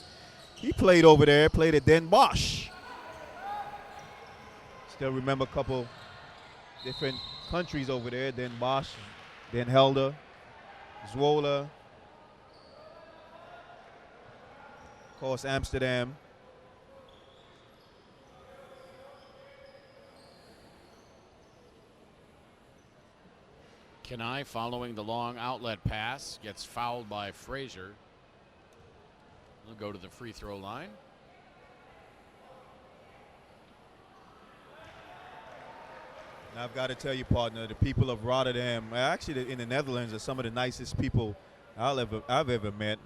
He played over there, played at Den Bosch. Still remember a couple different countries over there, Den Bosch, Den Helder, Zwolle, of course Amsterdam. Kenai following the long outlet pass, gets fouled by Frazier. He'll go to the free throw line. And I've got to tell you, partner, the people of Rotterdam, actually in the Netherlands, are some of the nicest people I've ever met.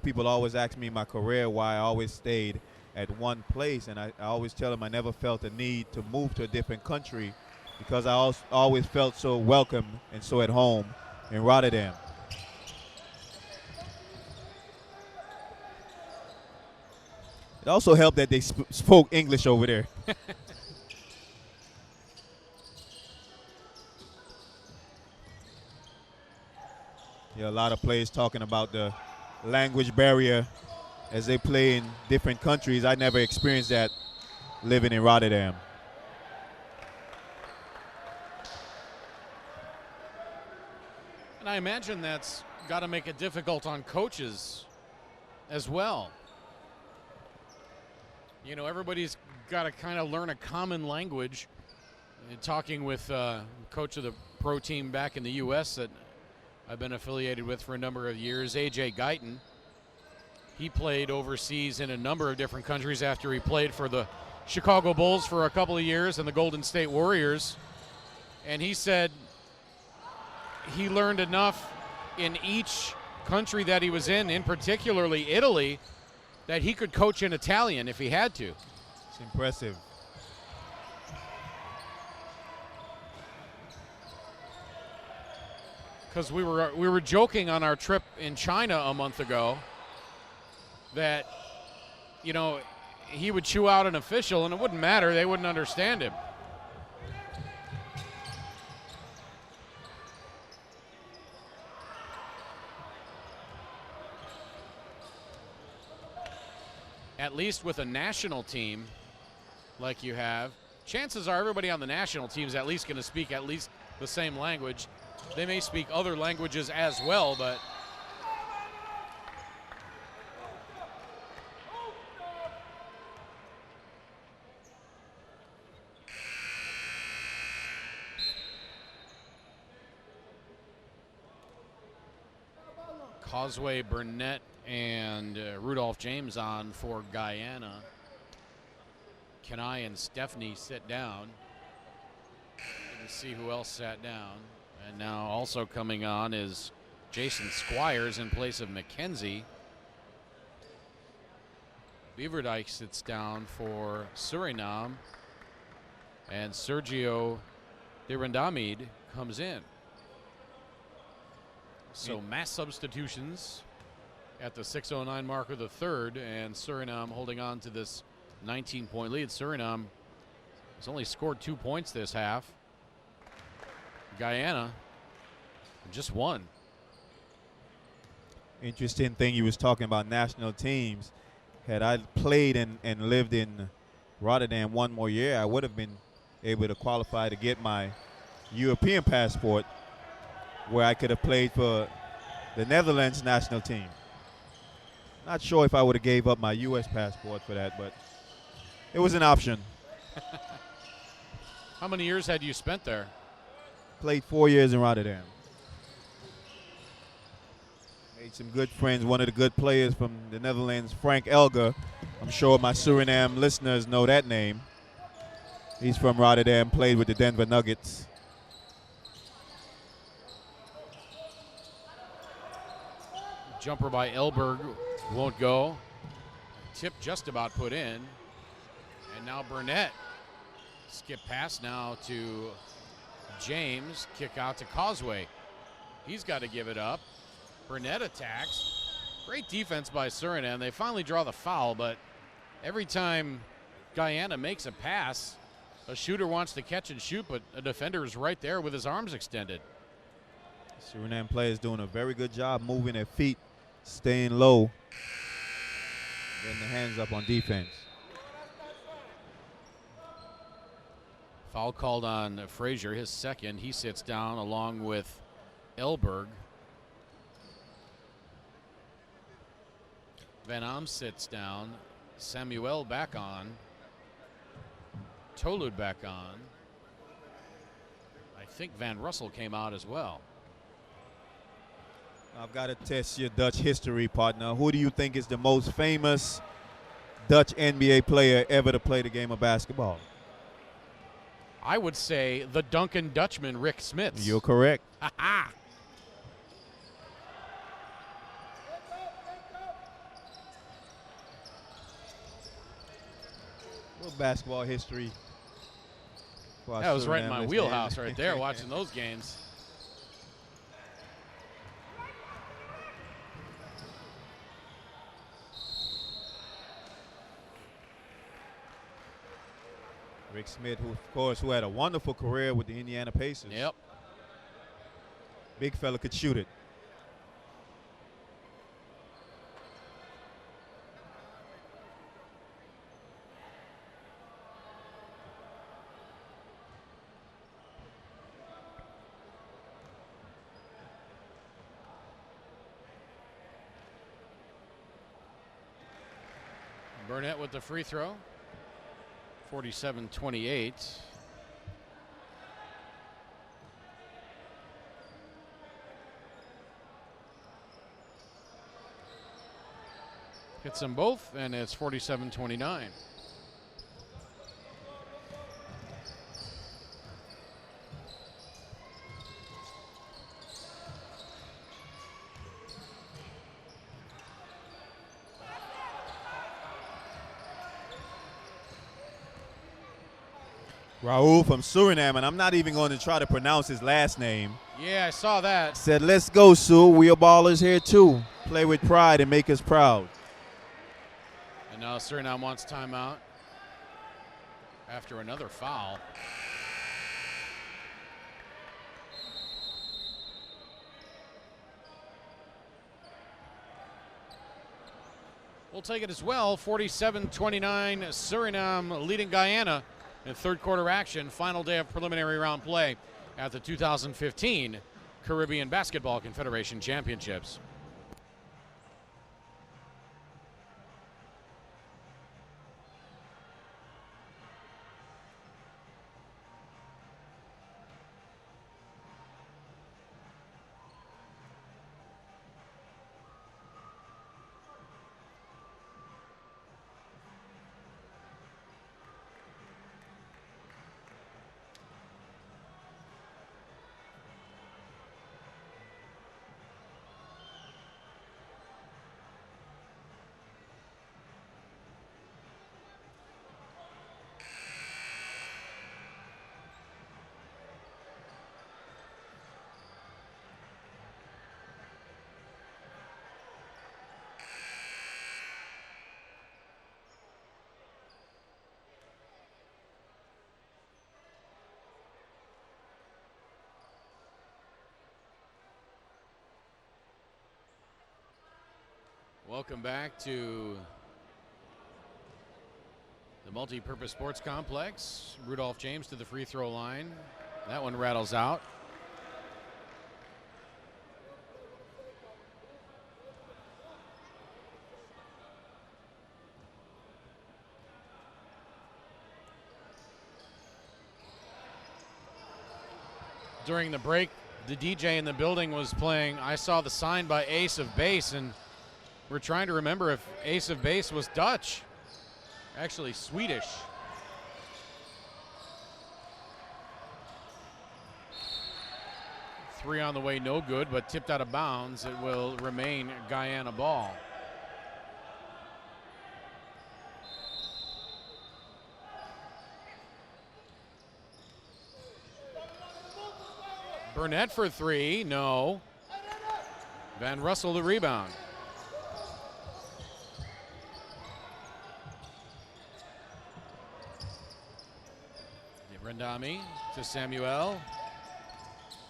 People always ask me in my career why I always stayed at one place, and I always tell them I never felt a need to move to a different country because I always felt so welcome and so at home in Rotterdam. It also helped that they spoke English over there. Yeah, a lot of players talking about the language barrier as they play in different countries. I never experienced that living in Rotterdam. And I imagine that's got to make it difficult on coaches as well. Everybody's got to kind of learn a common language. And talking with coach of the pro team back in the U.S. that I've been affiliated with for a number of years, A.J. Guyton. He played overseas in a number of different countries after he played for the Chicago Bulls for a couple of years and the Golden State Warriors. And he said he learned enough in each country that he was in particularly Italy, that he could coach in Italian if he had to. It's impressive. Because we were joking on our trip in China a month ago that, he would chew out an official and it wouldn't matter. They wouldn't understand him. At least with a national team like you have, chances are everybody on the national team is at least going to speak at least the same language. They may speak other languages as well, but Causeway, Burnett, and Rudolph James on for Guyana. Kenai and Stephanie sit down. Good to see who else sat down. And now also coming on is Jason Squires in place of McKenzie. Beaverdyke sits down for Surinam. And Sergio Dirandamid comes in. So mass substitutions at the 6:09 mark of the third, and Surinam holding on to this 19-point lead. Surinam has only scored 2 points this half. Guyana just one. Interesting thing, you was talking about national teams. Had I played and lived in Rotterdam one more year, I would have been able to qualify to get my European passport, where I could have played for the Netherlands national team. Not sure if I would have gave up my U.S. passport for that, but it was an option. How many years had you spent there? Played 4 years in Rotterdam. Made some good friends. One of the good players from the Netherlands, Frank Elger. I'm sure my Suriname listeners know that name. He's from Rotterdam, played with the Denver Nuggets. Jumper by Elberg won't go. Tip just about put in. And now Burnett. Skip pass now to James. Kick out to Causeway. He's got to give it up. Burnett attacks. Great defense by Surinam. They finally draw the foul, but every time Guyana makes a pass, a shooter wants to catch and shoot, but a defender is right there with his arms extended. Suriname players doing a very good job moving their feet, staying low, getting the hands up on defense. Foul called on Frazier, his second. He sits down along with Elberg. Van Am sits down. Samuel back on. Tolud back on. I think Van Russell came out as well. I've got to test your Dutch history, partner. Who do you think is the most famous Dutch NBA player ever to play the game of basketball? I would say the Duncan Dutchman, Rick Smits. You're correct. Ha-ha. Little basketball history. That was right in my wheelhouse right there, watching those games. Rick Smith, who, of course, who had a wonderful career with the Indiana Pacers. Yep. Big fella could shoot it. Burnett with the free throw. 47-28. Hits them both, and it's 47-29. Raul from Suriname, and I'm not even going to try to pronounce his last name. Yeah, I saw that. Said, let's go, Sue. We are ballers here, too. Play with pride and make us proud. And now Suriname wants timeout after another foul. We'll take it as well. 47-29, Suriname leading Guyana in third quarter action. Final day of preliminary round play at the 2015 Caribbean Basketball Confederation Championships. Welcome back to the multi-purpose sports complex. Rudolph James to the free throw line. That one rattles out. During the break, the DJ in the building was playing I Saw the Sign by Ace of Base, and we're trying to remember if Ace of Base was Dutch. Actually Swedish. Three on the way, no good, but tipped out of bounds. It will remain Guyana ball. Burnett for three, no. Van Russell the rebound. Rendami to Samuel.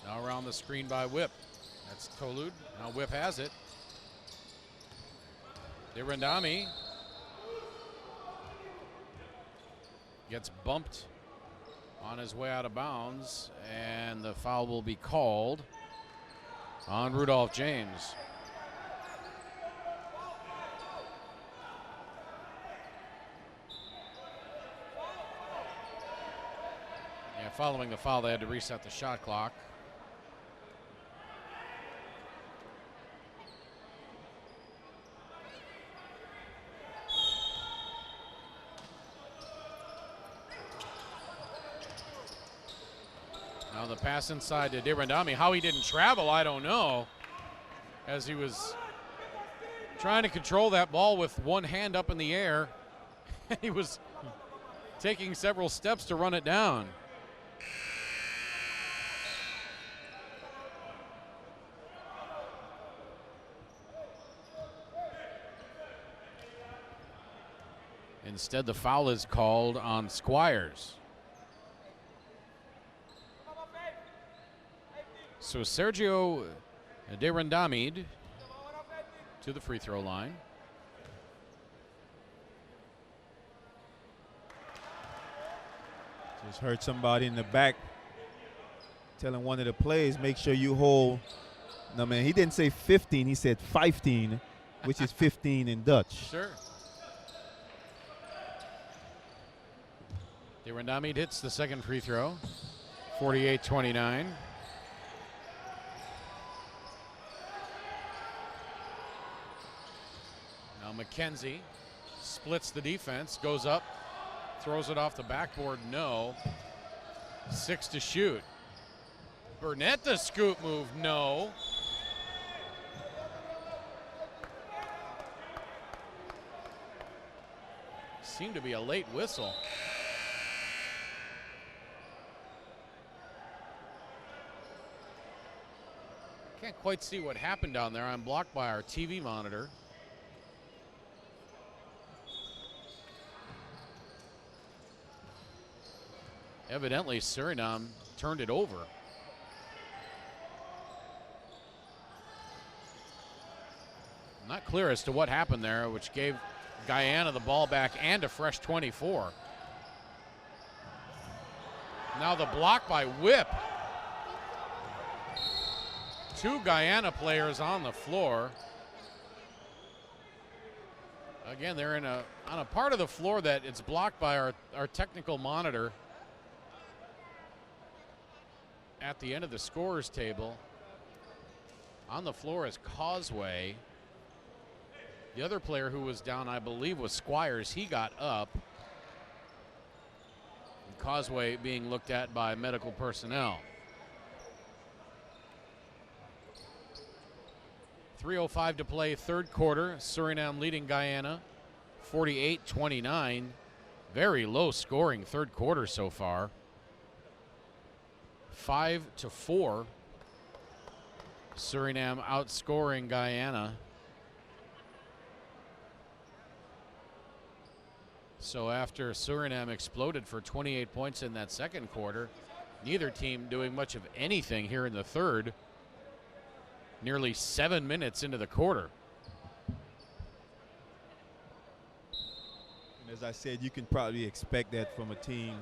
Now around the screen by Whip. That's Tolud. Now Whip has it. Rendami gets bumped on his way out of bounds, and the foul will be called on Rudolph James. Following the foul, they had to reset the shot clock. Now the pass inside to Rendami. How he didn't travel, I don't know, as he was trying to control that ball with one hand up in the air. He was taking several steps to run it down. Instead, the foul is called on Squires. So Sergio Rendami to the free throw line. Just heard somebody in the back telling one of the players, make sure you hold. No, man, he didn't say 15, he said 15, which is 15 in Dutch. Sure. Rendami hits the second free throw, 48-29. Now McKenzie splits the defense, goes up, throws it off the backboard, no. 6 to shoot. Burnett the scoop move, no. Seemed to be a late whistle. Can't quite see what happened down there. I'm blocked by our TV monitor. Evidently, Surinam turned it over. Not clear as to what happened there, which gave Guyana the ball back and a fresh 24. Now the block by Whip. 2 Guyana players on the floor. Again, they're on a part of the floor that it's blocked by our technical monitor at the end of the scorers table. On the floor is Causeway. The other player who was down, I believe, was Squires. He got up. And Causeway being looked at by medical personnel. 3:05 to play, third quarter. Suriname leading Guyana 48-29. Very low scoring third quarter so far. 5-4. Suriname outscoring Guyana. So after Suriname exploded for 28 points in that second quarter, neither team doing much of anything here in the third. Nearly 7 minutes into the quarter. And as I said, you can probably expect that from a team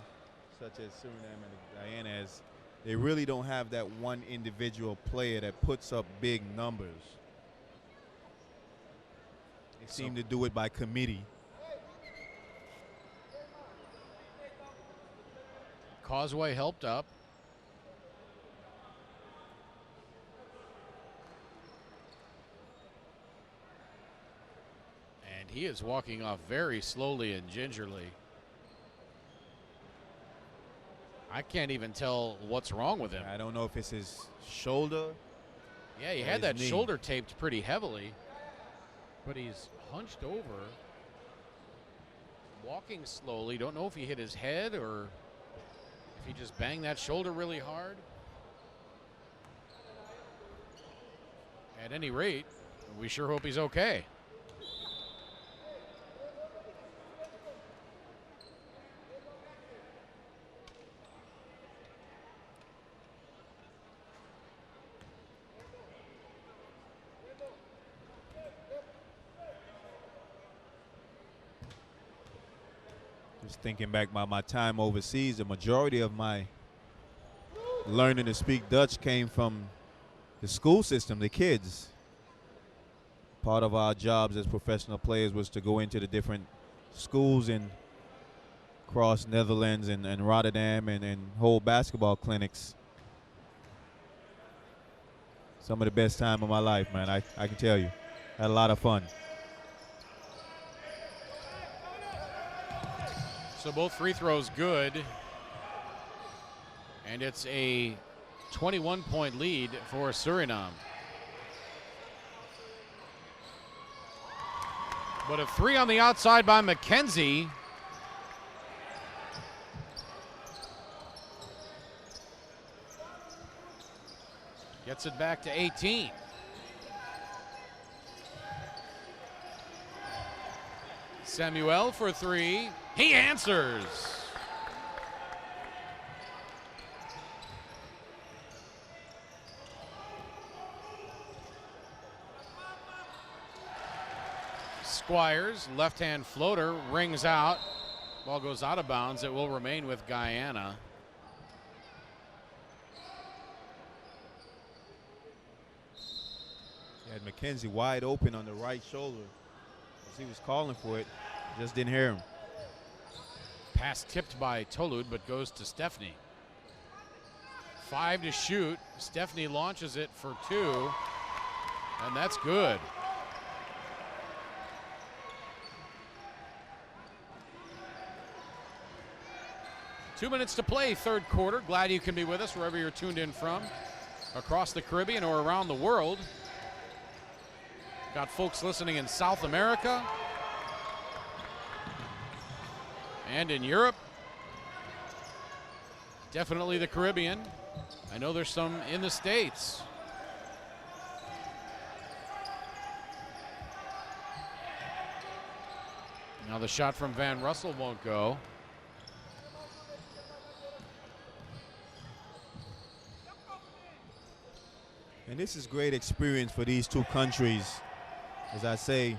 such as Suriname and Guyana, as they really don't have that one individual player that puts up big numbers. They seem to do it by committee. Causeway helped up. And he is walking off very slowly and gingerly. I can't even tell what's wrong with him. I don't know if it's his shoulder. Yeah, he had that shoulder taped pretty heavily, but he's hunched over, walking slowly. Don't know if he hit his head or if he just banged that shoulder really hard. At any rate, we sure hope he's okay. Just thinking back about my time overseas, the majority of my learning to speak Dutch came from the school system, the kids. Part of our jobs as professional players was to go into the different schools and across Netherlands and Rotterdam and hold basketball clinics. Some of the best time of my life, man, I can tell you. Had a lot of fun. So both free throws good. And it's a 21-point lead for Suriname. But a three on the outside by McKenzie. Gets it back to 18. Samuel for three. He answers. Squires, left-hand floater, rings out. Ball goes out of bounds. It will remain with Guyana. He had McKenzie wide open on the right shoulder. As he was calling for it, just didn't hear him. Pass tipped by Tolud, but goes to Stefny. 5 to shoot. Stefny launches it for 2, and that's good. Two minutes to play, third quarter. Glad you can be with us wherever you're tuned in from, across the Caribbean or around the world. Got folks listening in South America and in Europe. Definitely the Caribbean. I know there's some in the States. Now the shot from Van Russell won't go. And this is great experience for these two countries. As I say,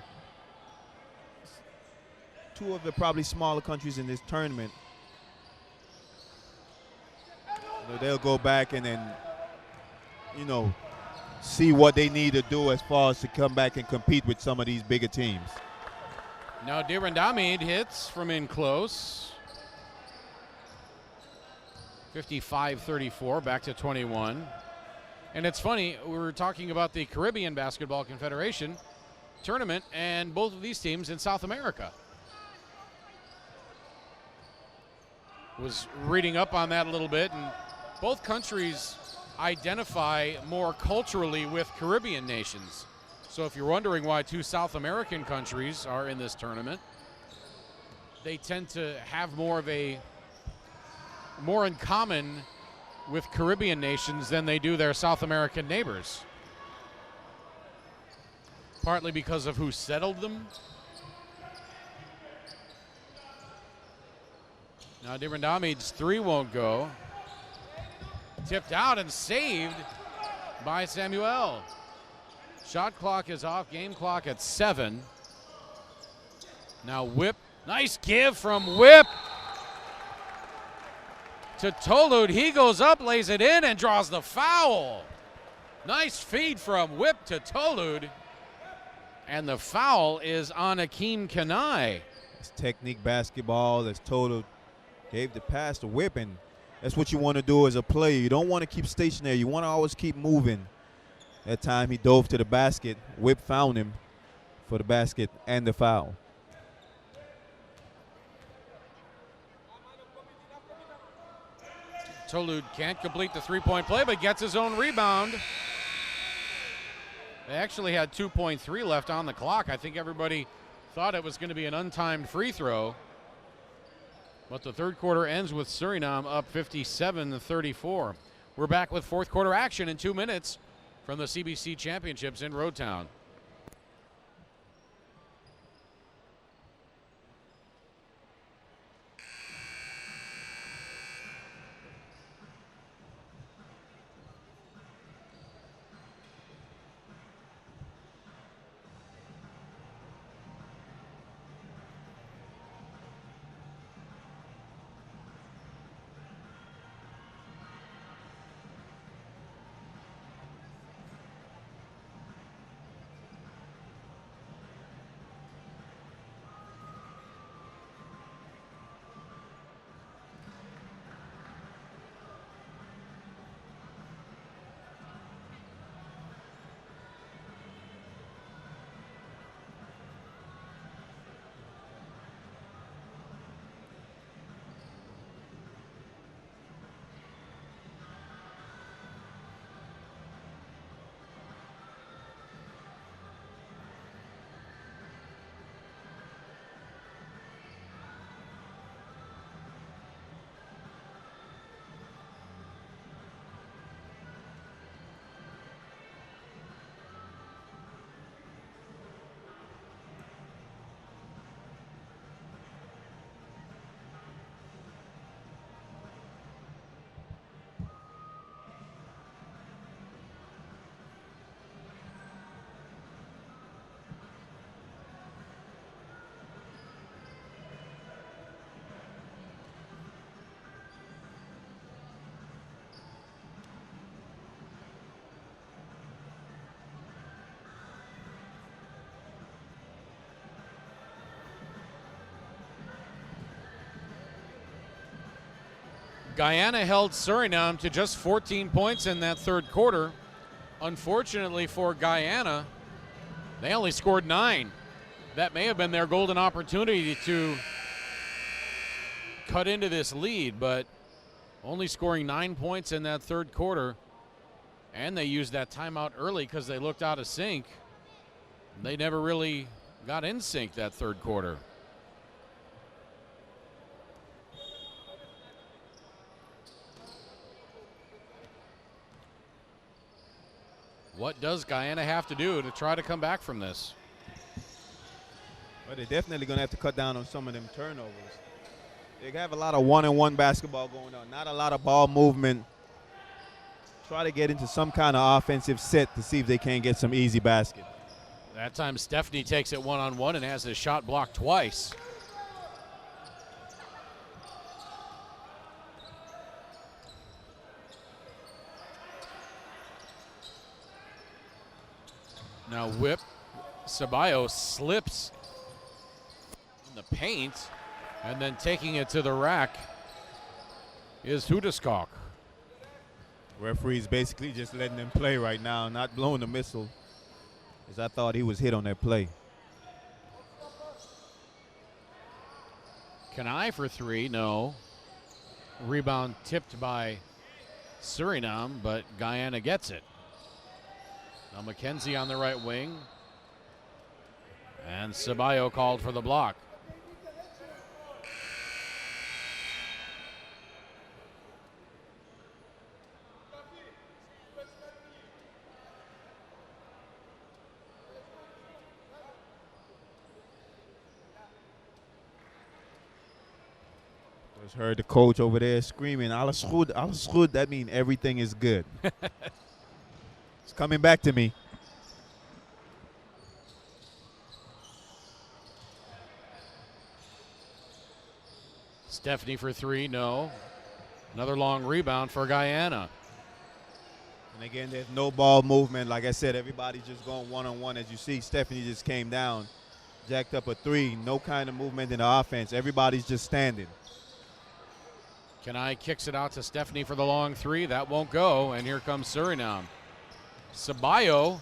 two of the probably smaller countries in this tournament. They'll go back and then, you know, see what they need to do as far as to come back and compete with some of these bigger teams. Now Dirandamid hits from in close. 55-34, back to 21. And it's funny, we were talking about the Caribbean Basketball Confederation tournament, and both of these teams in South America. Was reading up on that a little bit, and both countries identify more culturally with Caribbean nations. So if you're wondering why two South American countries are in this tournament, they tend to have more in common with Caribbean nations than they do their South American neighbors. Partly because of who settled them. Now Dirandamid's three won't go. Tipped out and saved by Samuel. Shot clock is off, game clock at 7. Now Whip, nice give from Whip to Tolud. He goes up, lays it in, and draws the foul. Nice feed from Whip to Tolud. And the foul is on Akeem Kanai. It's technique basketball. That's Tolud gave the pass to Whip, and that's what you want to do as a player. You don't want to keep stationary. You want to always keep moving. That time he dove to the basket. Whip found him for the basket and the foul. Tolud can't complete the three-point play, but gets his own rebound. They actually had 2.3 left on the clock. I think everybody thought it was going to be an untimed free throw. But the third quarter ends with Suriname up 57-34. We're back with fourth quarter action in 2 minutes from the CBC Championships in Roadtown. Guyana held Suriname to just 14 points in that third quarter. Unfortunately for Guyana, they only scored 9. That may have been their golden opportunity to cut into this lead, but only scoring 9 points in that third quarter. And they used that timeout early because they looked out of sync. They never really got in sync that third quarter. What does Guyana have to do to try to come back from this? Well, they're definitely going to have to cut down on some of them turnovers. They have a lot of one-on-one basketball going on, not a lot of ball movement. Try to get into some kind of offensive set to see if they can't get some easy basket. That time Stephanie takes it one-on-one and has his shot blocked twice. Now whip. Ceballos slips in the paint, and then taking it to the rack is Hudeskog. Referee's basically just letting them play right now, not blowing the missile, as I thought he was hit on that play. Kanai for three, no. Rebound tipped by Surinam, but Guyana gets it. Now McKenzie on the right wing. And Ceballos called for the block. Just heard the coach over there screaming, alles goed, that means everything is good. It's coming back to me. Stephanie for three, no. Another long rebound for Guyana. And again, there's no ball movement. Like I said, everybody's just going one-on-one. As you see, Stephanie just came down, jacked up a three. No kind of movement in the offense. Everybody's just standing. Kanai kicks it out to Stephanie for the long three. That won't go, and here comes Surinam. Ceballos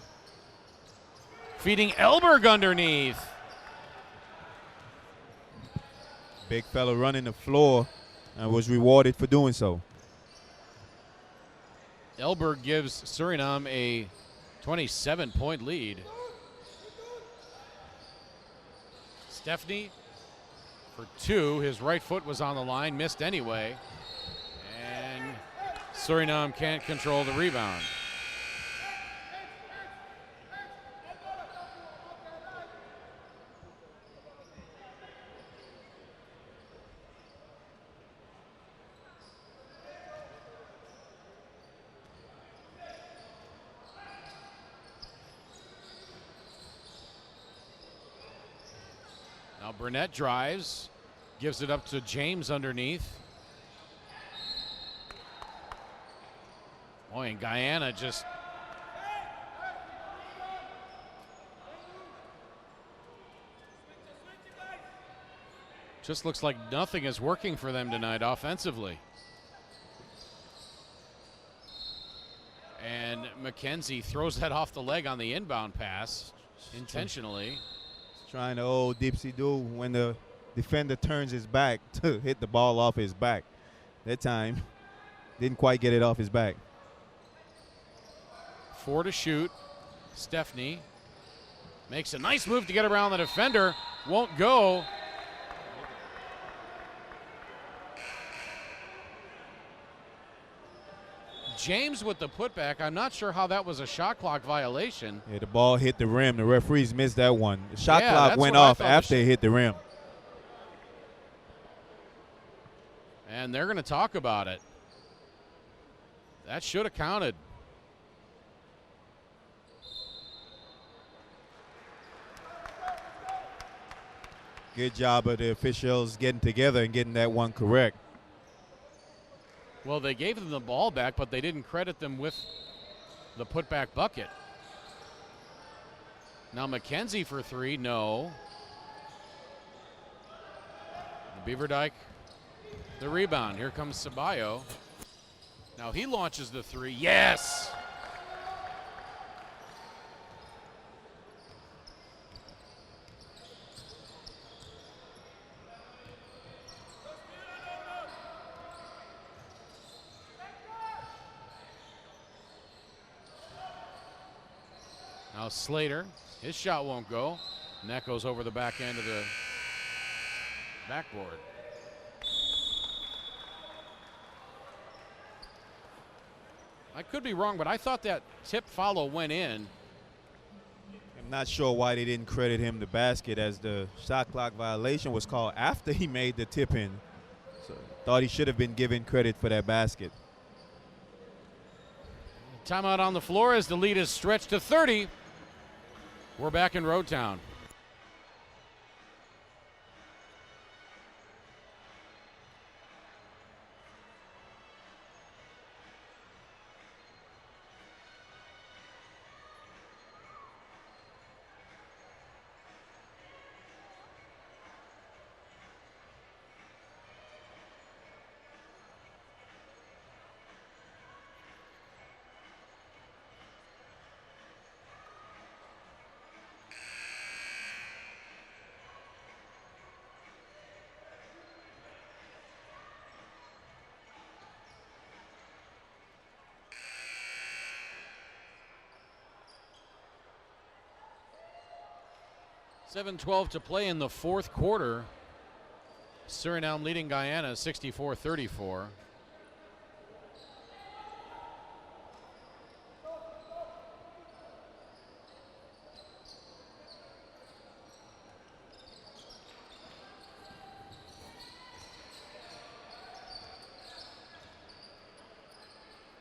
feeding Elberg underneath. Big fella running the floor and was rewarded for doing so. Elberg gives Surinam a 27-point lead. Stephanie for two. His right foot was on the line, missed anyway. And Surinam can't control the rebound. Now Burnett drives, gives it up to James underneath. Boy, and Guyana just looks like nothing is working for them tonight offensively. And McKenzie throws that off the leg on the inbound pass intentionally. Trying to old Dipsy do when the defender turns his back to hit the ball off his back. That time, didn't quite get it off his back. 4 to shoot. Stephanie makes a nice move to get around the defender. Won't go. James with the putback. I'm not sure how that was a shot clock violation. Yeah, the ball hit the rim. The referees missed that one. The shot clock went off after it hit the rim. And they're going to talk about it. That should have counted. Good job of the officials getting together and getting that one correct. Well, they gave them the ball back, but they didn't credit them with the putback bucket. Now McKenzie for three, no. Beaverdike, the rebound. Here comes Ceballos. Now he launches the three, yes! Now Slater, his shot won't go. And that goes over the back end of the backboard. I could be wrong, but I thought that tip follow went in. I'm not sure why they didn't credit him the basket, as the shot clock violation was called after he made the tip in. So thought he should have been given credit for that basket. Timeout on the floor as the lead is stretched to 30. We're back in Road Town. 7:12 to play in the fourth quarter. Suriname leading Guyana 64-34.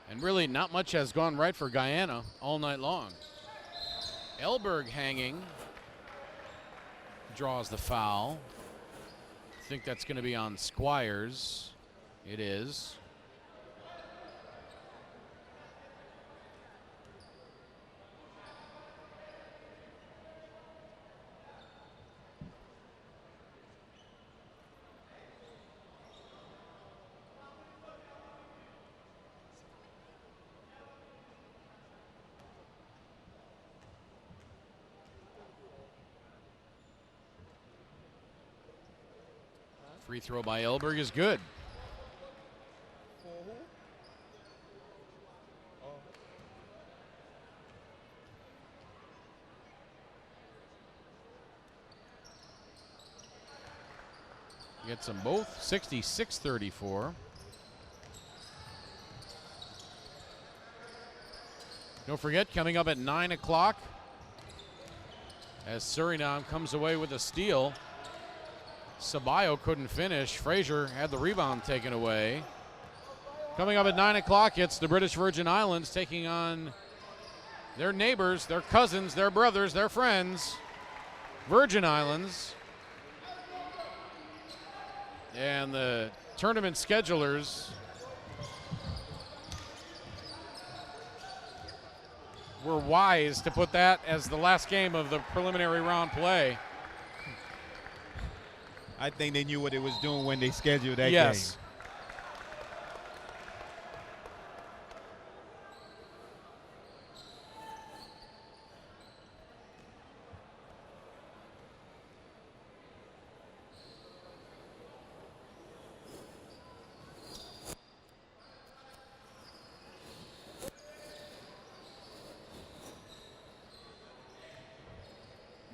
And really not much has gone right for Guyana all night long. Elberg hanging, draws the foul. I think that's going to be on Squires. It is. Free throw by Elberg is good. Gets them both 66-34. Don't forget, coming up at 9 o'clock, as Suriname comes away with a steal. Ceballo couldn't finish. Frazier had the rebound taken away. Coming up at 9 o'clock, it's the British Virgin Islands taking on their neighbors, their cousins, their brothers, their friends, Virgin Islands. And the tournament schedulers were wise to put that as the last game of the preliminary round play. I think they knew what it was doing when they scheduled that game. Yes.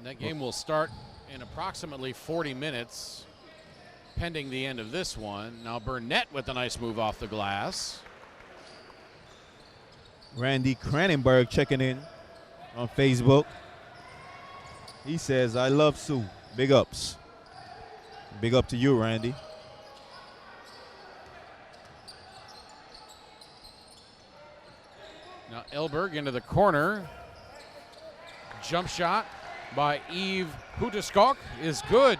That game will start in approximately 40 minutes, pending the end of this one. Now Burnett with a nice move off the glass. Randy Cranenberg checking in on Facebook. He says, I love Sue. Big ups. Big up to you, Randy. Now Elberg into the corner. Jump shot by Yves Houteskok is good.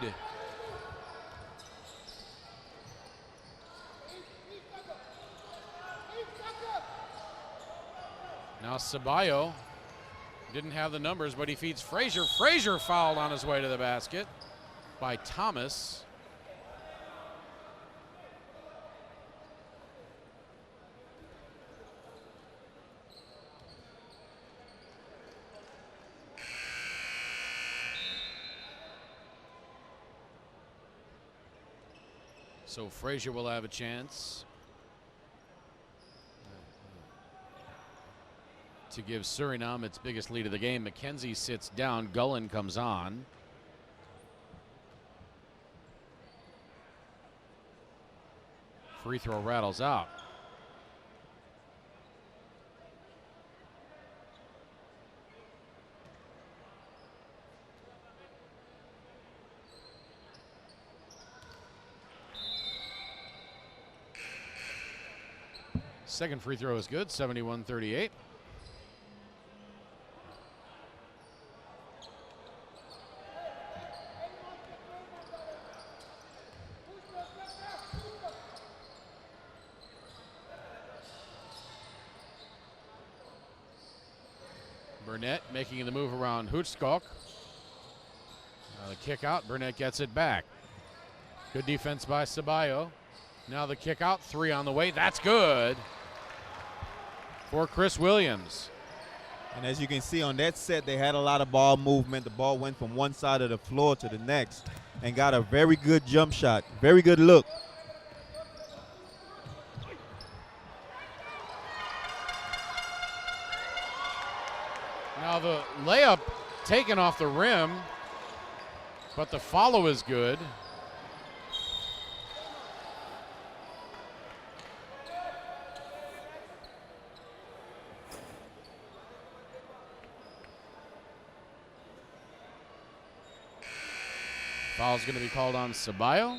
Now Ceballo didn't have the numbers, but he feeds Frazier. Frazier fouled on his way to the basket by Thomas. So Frazier will have a chance to give Suriname its biggest lead of the game. McKenzie sits down. Gullen comes on. Free throw rattles out. Second free throw is good, 71-38. Burnett making the move around Houteskok. Now the kick out, Burnett gets it back. Good defense by Ceballo. Now the kick out, three on the way, that's good for Chris Williams. And as you can see on that set, they had a lot of ball movement. The ball went from one side of the floor to the next and got a very good jump shot, very good look. Now the layup taken off the rim but the follow is good. Foul's going to be called on Ceballo.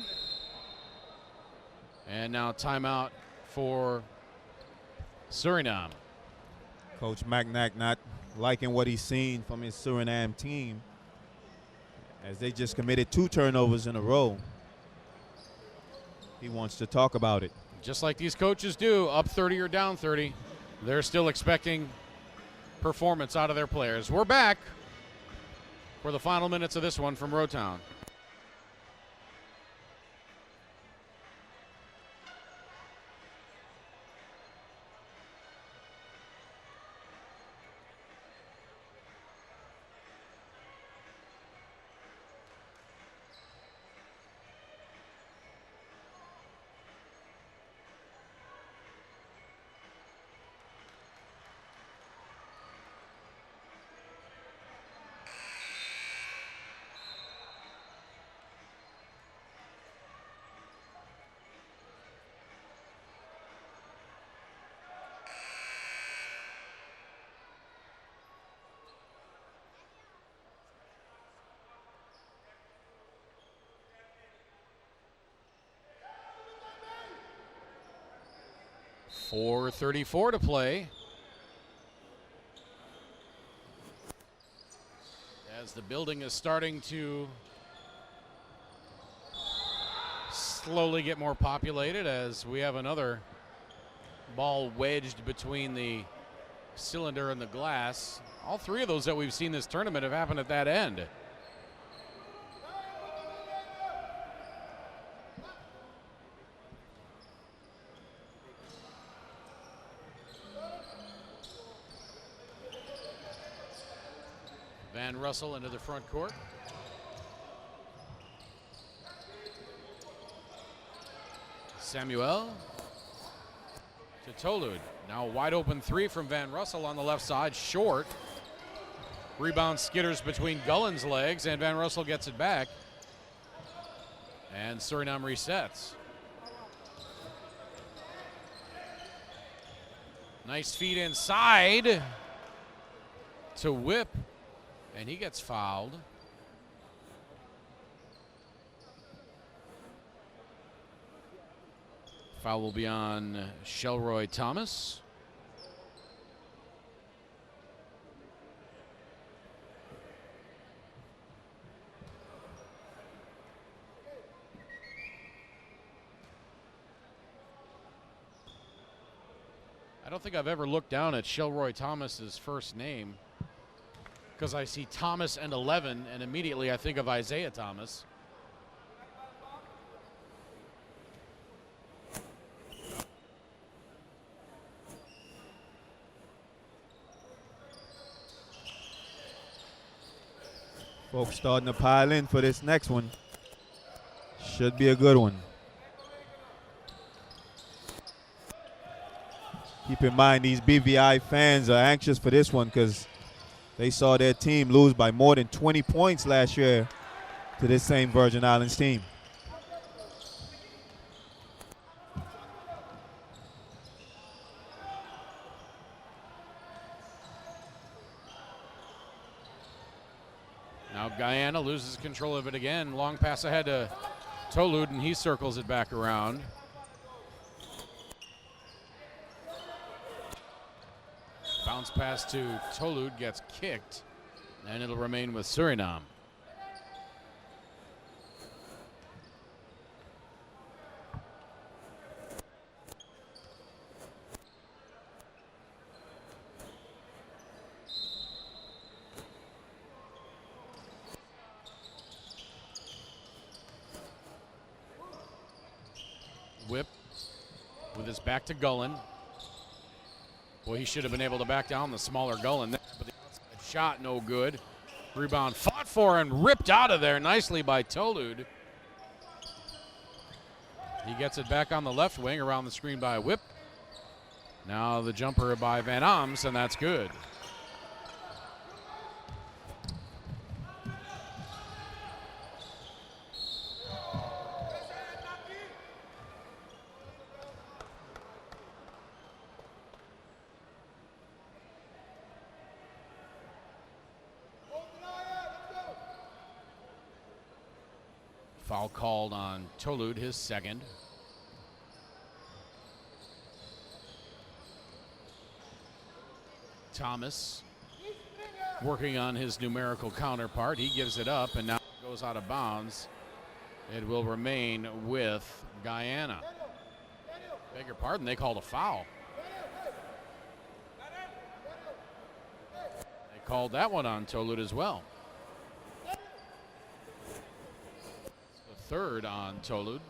And now timeout for Suriname. Coach Magnac not liking what he's seen from his Suriname team, as they just committed 2 turnovers in a row. He wants to talk about it. Just like these coaches do, up 30 or down 30, they're still expecting performance out of their players. We're back for the final minutes of this one from Rotown. .434 to play. As the building is starting to slowly get more populated, as we have another ball wedged between the cylinder and the glass. All 3 of those that we've seen this tournament have happened at that end. Van Russell into the front court. Samuel to Tolud. Now a wide open 3 from Van Russell on the left side, short. Rebound skitters between Gullen's legs, and Van Russell gets it back. And Suriname resets. Nice feed inside to Whip. And he gets fouled. Foul will be on Shelroy Thomas. I don't think I've ever looked down at Shelroy Thomas's first name, because I see Thomas and 11, and immediately I think of Isaiah Thomas. Folks starting to pile in for this next one. Should be a good one. Keep in mind, these BVI fans are anxious for this one because they saw their team lose by more than 20 points last year to this same Virgin Islands team. Now Guyana loses control of it again. Long pass ahead to Tolud, and he circles it back around. Bounce pass to Tolud gets kicked, and it'll remain with Suriname. Whip with his back to Gullen. Boy, he should have been able to back down the smaller Gullen there, but the outside shot no good. Rebound fought for and ripped out of there nicely by Tolud. He gets it back on the left wing around the screen by Whip. Now the jumper by Van Ams, and that's good. Foul called on Tolud, his second. Thomas working on his numerical counterpart. He gives it up and now goes out of bounds. It will remain with Guyana. Beg your pardon, they called a foul. They called that one on Tolud as well. The third on Tolud.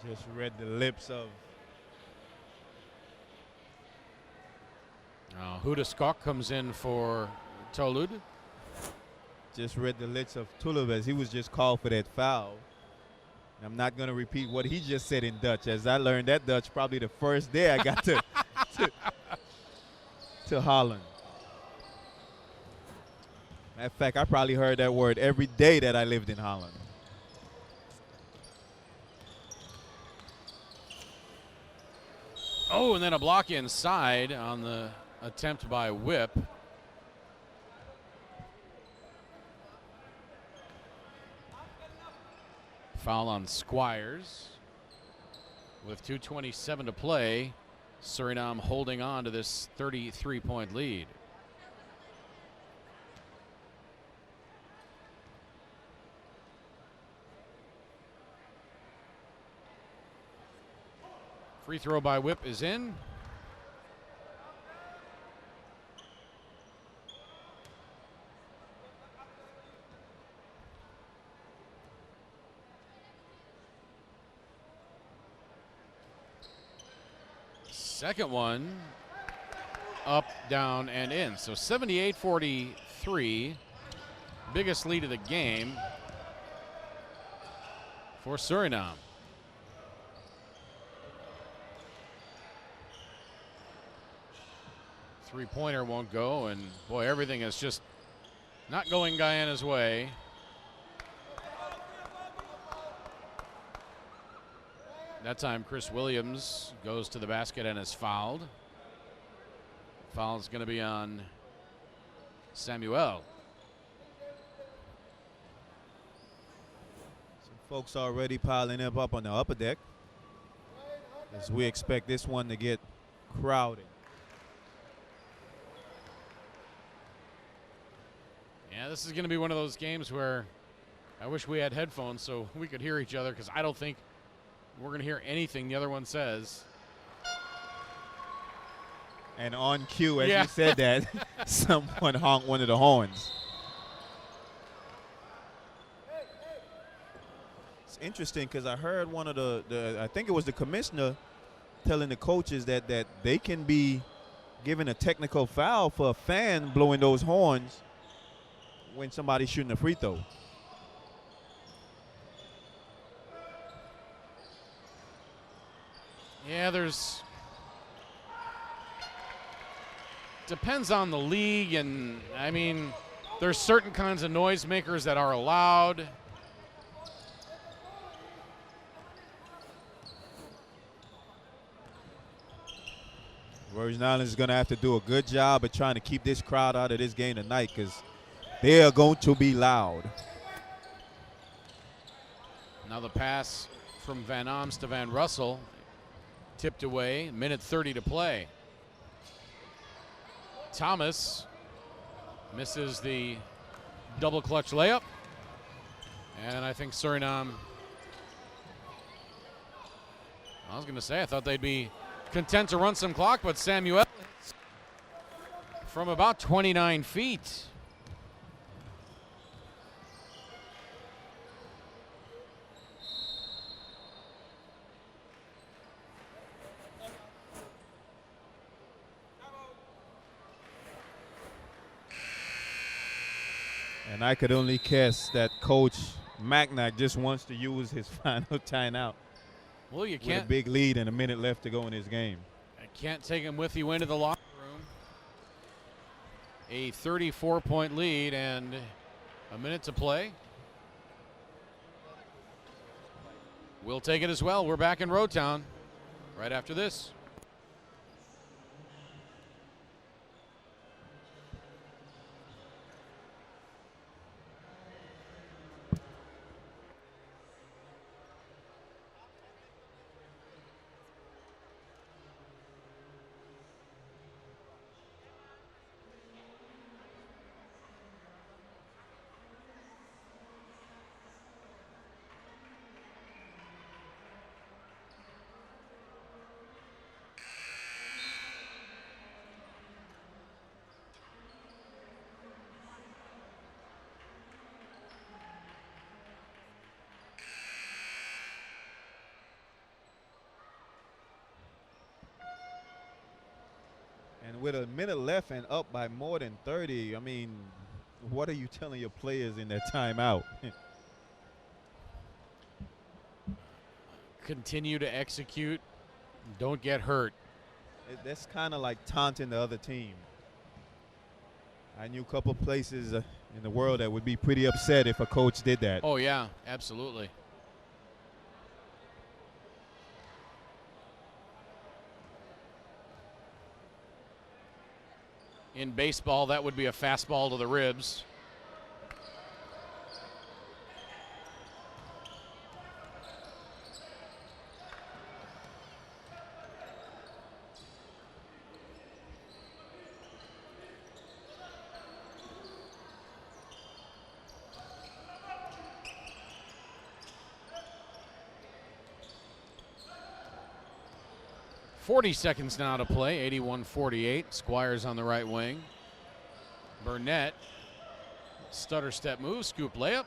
Just read the lips of Hudaskok comes in for Tolud. just read the lips of Tulub as he was just called for that foul. I'm not going to repeat what he just said in Dutch, as I learned that Dutch probably the first day I got to Holland. Matter of fact, I probably heard that word every day that I lived in Holland. Oh, and then a block inside on the attempt by Whip. Foul on Squires. With 2:27 to play, Suriname holding on to this 33-point lead. Free throw by Whip is in. Second one, up, down, and in. So 78-43, biggest lead of the game for Suriname. Three-pointer won't go, and boy, everything is just not going Guyana's way. That time Chris Williams goes to the basket and is fouled. Foul is going to be on Samuel. Some folks already piling up on the upper deck, as we expect this one to get crowded. Yeah, this is going to be one of those games where I wish we had headphones so we could hear each other, because I don't think we're going to hear anything the other one says. And on cue, as you said that, someone honked one of the horns. It's interesting because I heard one of the I think it was the commissioner telling the coaches that they can be given a technical foul for a fan blowing those horns when somebody's shooting a free throw. Yeah, depends on the league, and I mean, there's certain kinds of noisemakers that are allowed. Virgin Islands is going to have to do a good job of trying to keep this crowd out of this game tonight, because they are going to be loud. Now the pass from Van Oms to Van Russell. Tipped away, minute 30 to play. Thomas misses the double clutch layup. And I think Suriname, I was going to say, I thought they'd be content to run some clock, but Samuel from about 29 feet. And I could only guess that Coach Macnack just wants to use his final timeout. Well, you With can't. a big lead and a minute left to go in this game. I can't take him with you into the locker room. A 34-point lead and a minute to play. We'll take it as well. We're back in Road Town right after this. And with a minute left and up by more than 30, I mean, what are you telling your players in that timeout? Continue to execute. Don't get hurt. That's kind of like taunting the other team. I knew a couple places in the world that would be pretty upset if a coach did that. Oh, yeah, absolutely. In baseball, that would be a fastball to the ribs. .40 seconds now to play, 81-48. Squires on the right wing. Burnett, stutter step move, scoop layup.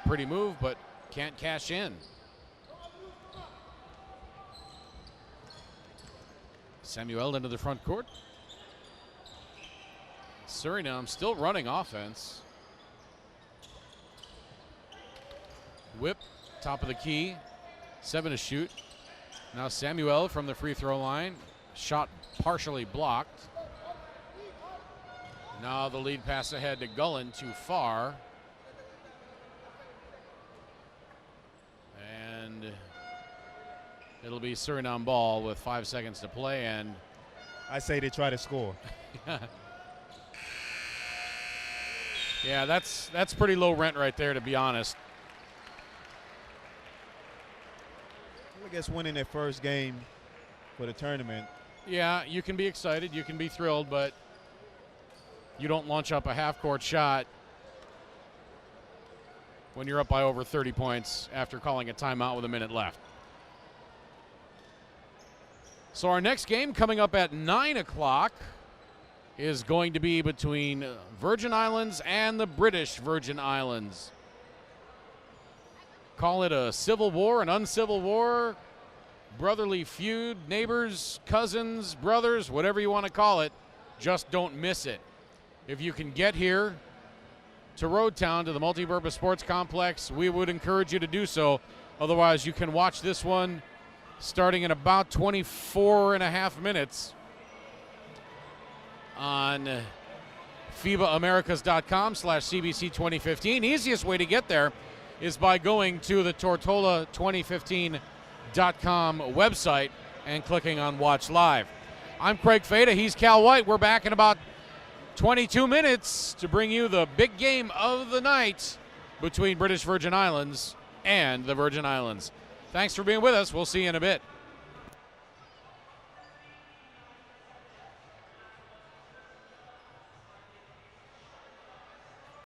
Pretty move, but can't cash in. Samuel into the front court. Surinam still running offense. Whip, top of the key, 7 to shoot. Now Samuel from the free throw line. Shot partially blocked. Now the lead pass ahead to Gullen, too far. And it'll be Suriname ball with 5 seconds to play, and I say they try to score. Yeah, that's pretty low rent right there, to be honest. I guess winning their first game for the tournament. Yeah, you can be excited, you can be thrilled, but you don't launch up a half-court shot when you're up by over 30 points after calling a timeout with a minute left. So our next game coming up at 9 o'clock is going to be between Virgin Islands and the British Virgin Islands. Call it a civil war, an uncivil war, brotherly feud, neighbors, cousins, brothers, whatever you want to call it. Just don't miss it. If you can get here to Roadtown, to the Multipurpose Sports Complex, we would encourage you to do so. Otherwise, you can watch this one starting in about 24 and a half minutes on FIBAAmericas.com/CBC 2015. Easiest way to get there is by going to the Tortola 2015.com website and clicking on Watch Live. I'm Craig Fada. He's Cal White. We're back in about 22 minutes to bring you the big game of the night between British Virgin Islands and the Virgin Islands. Thanks for being with us. We'll see you in a bit.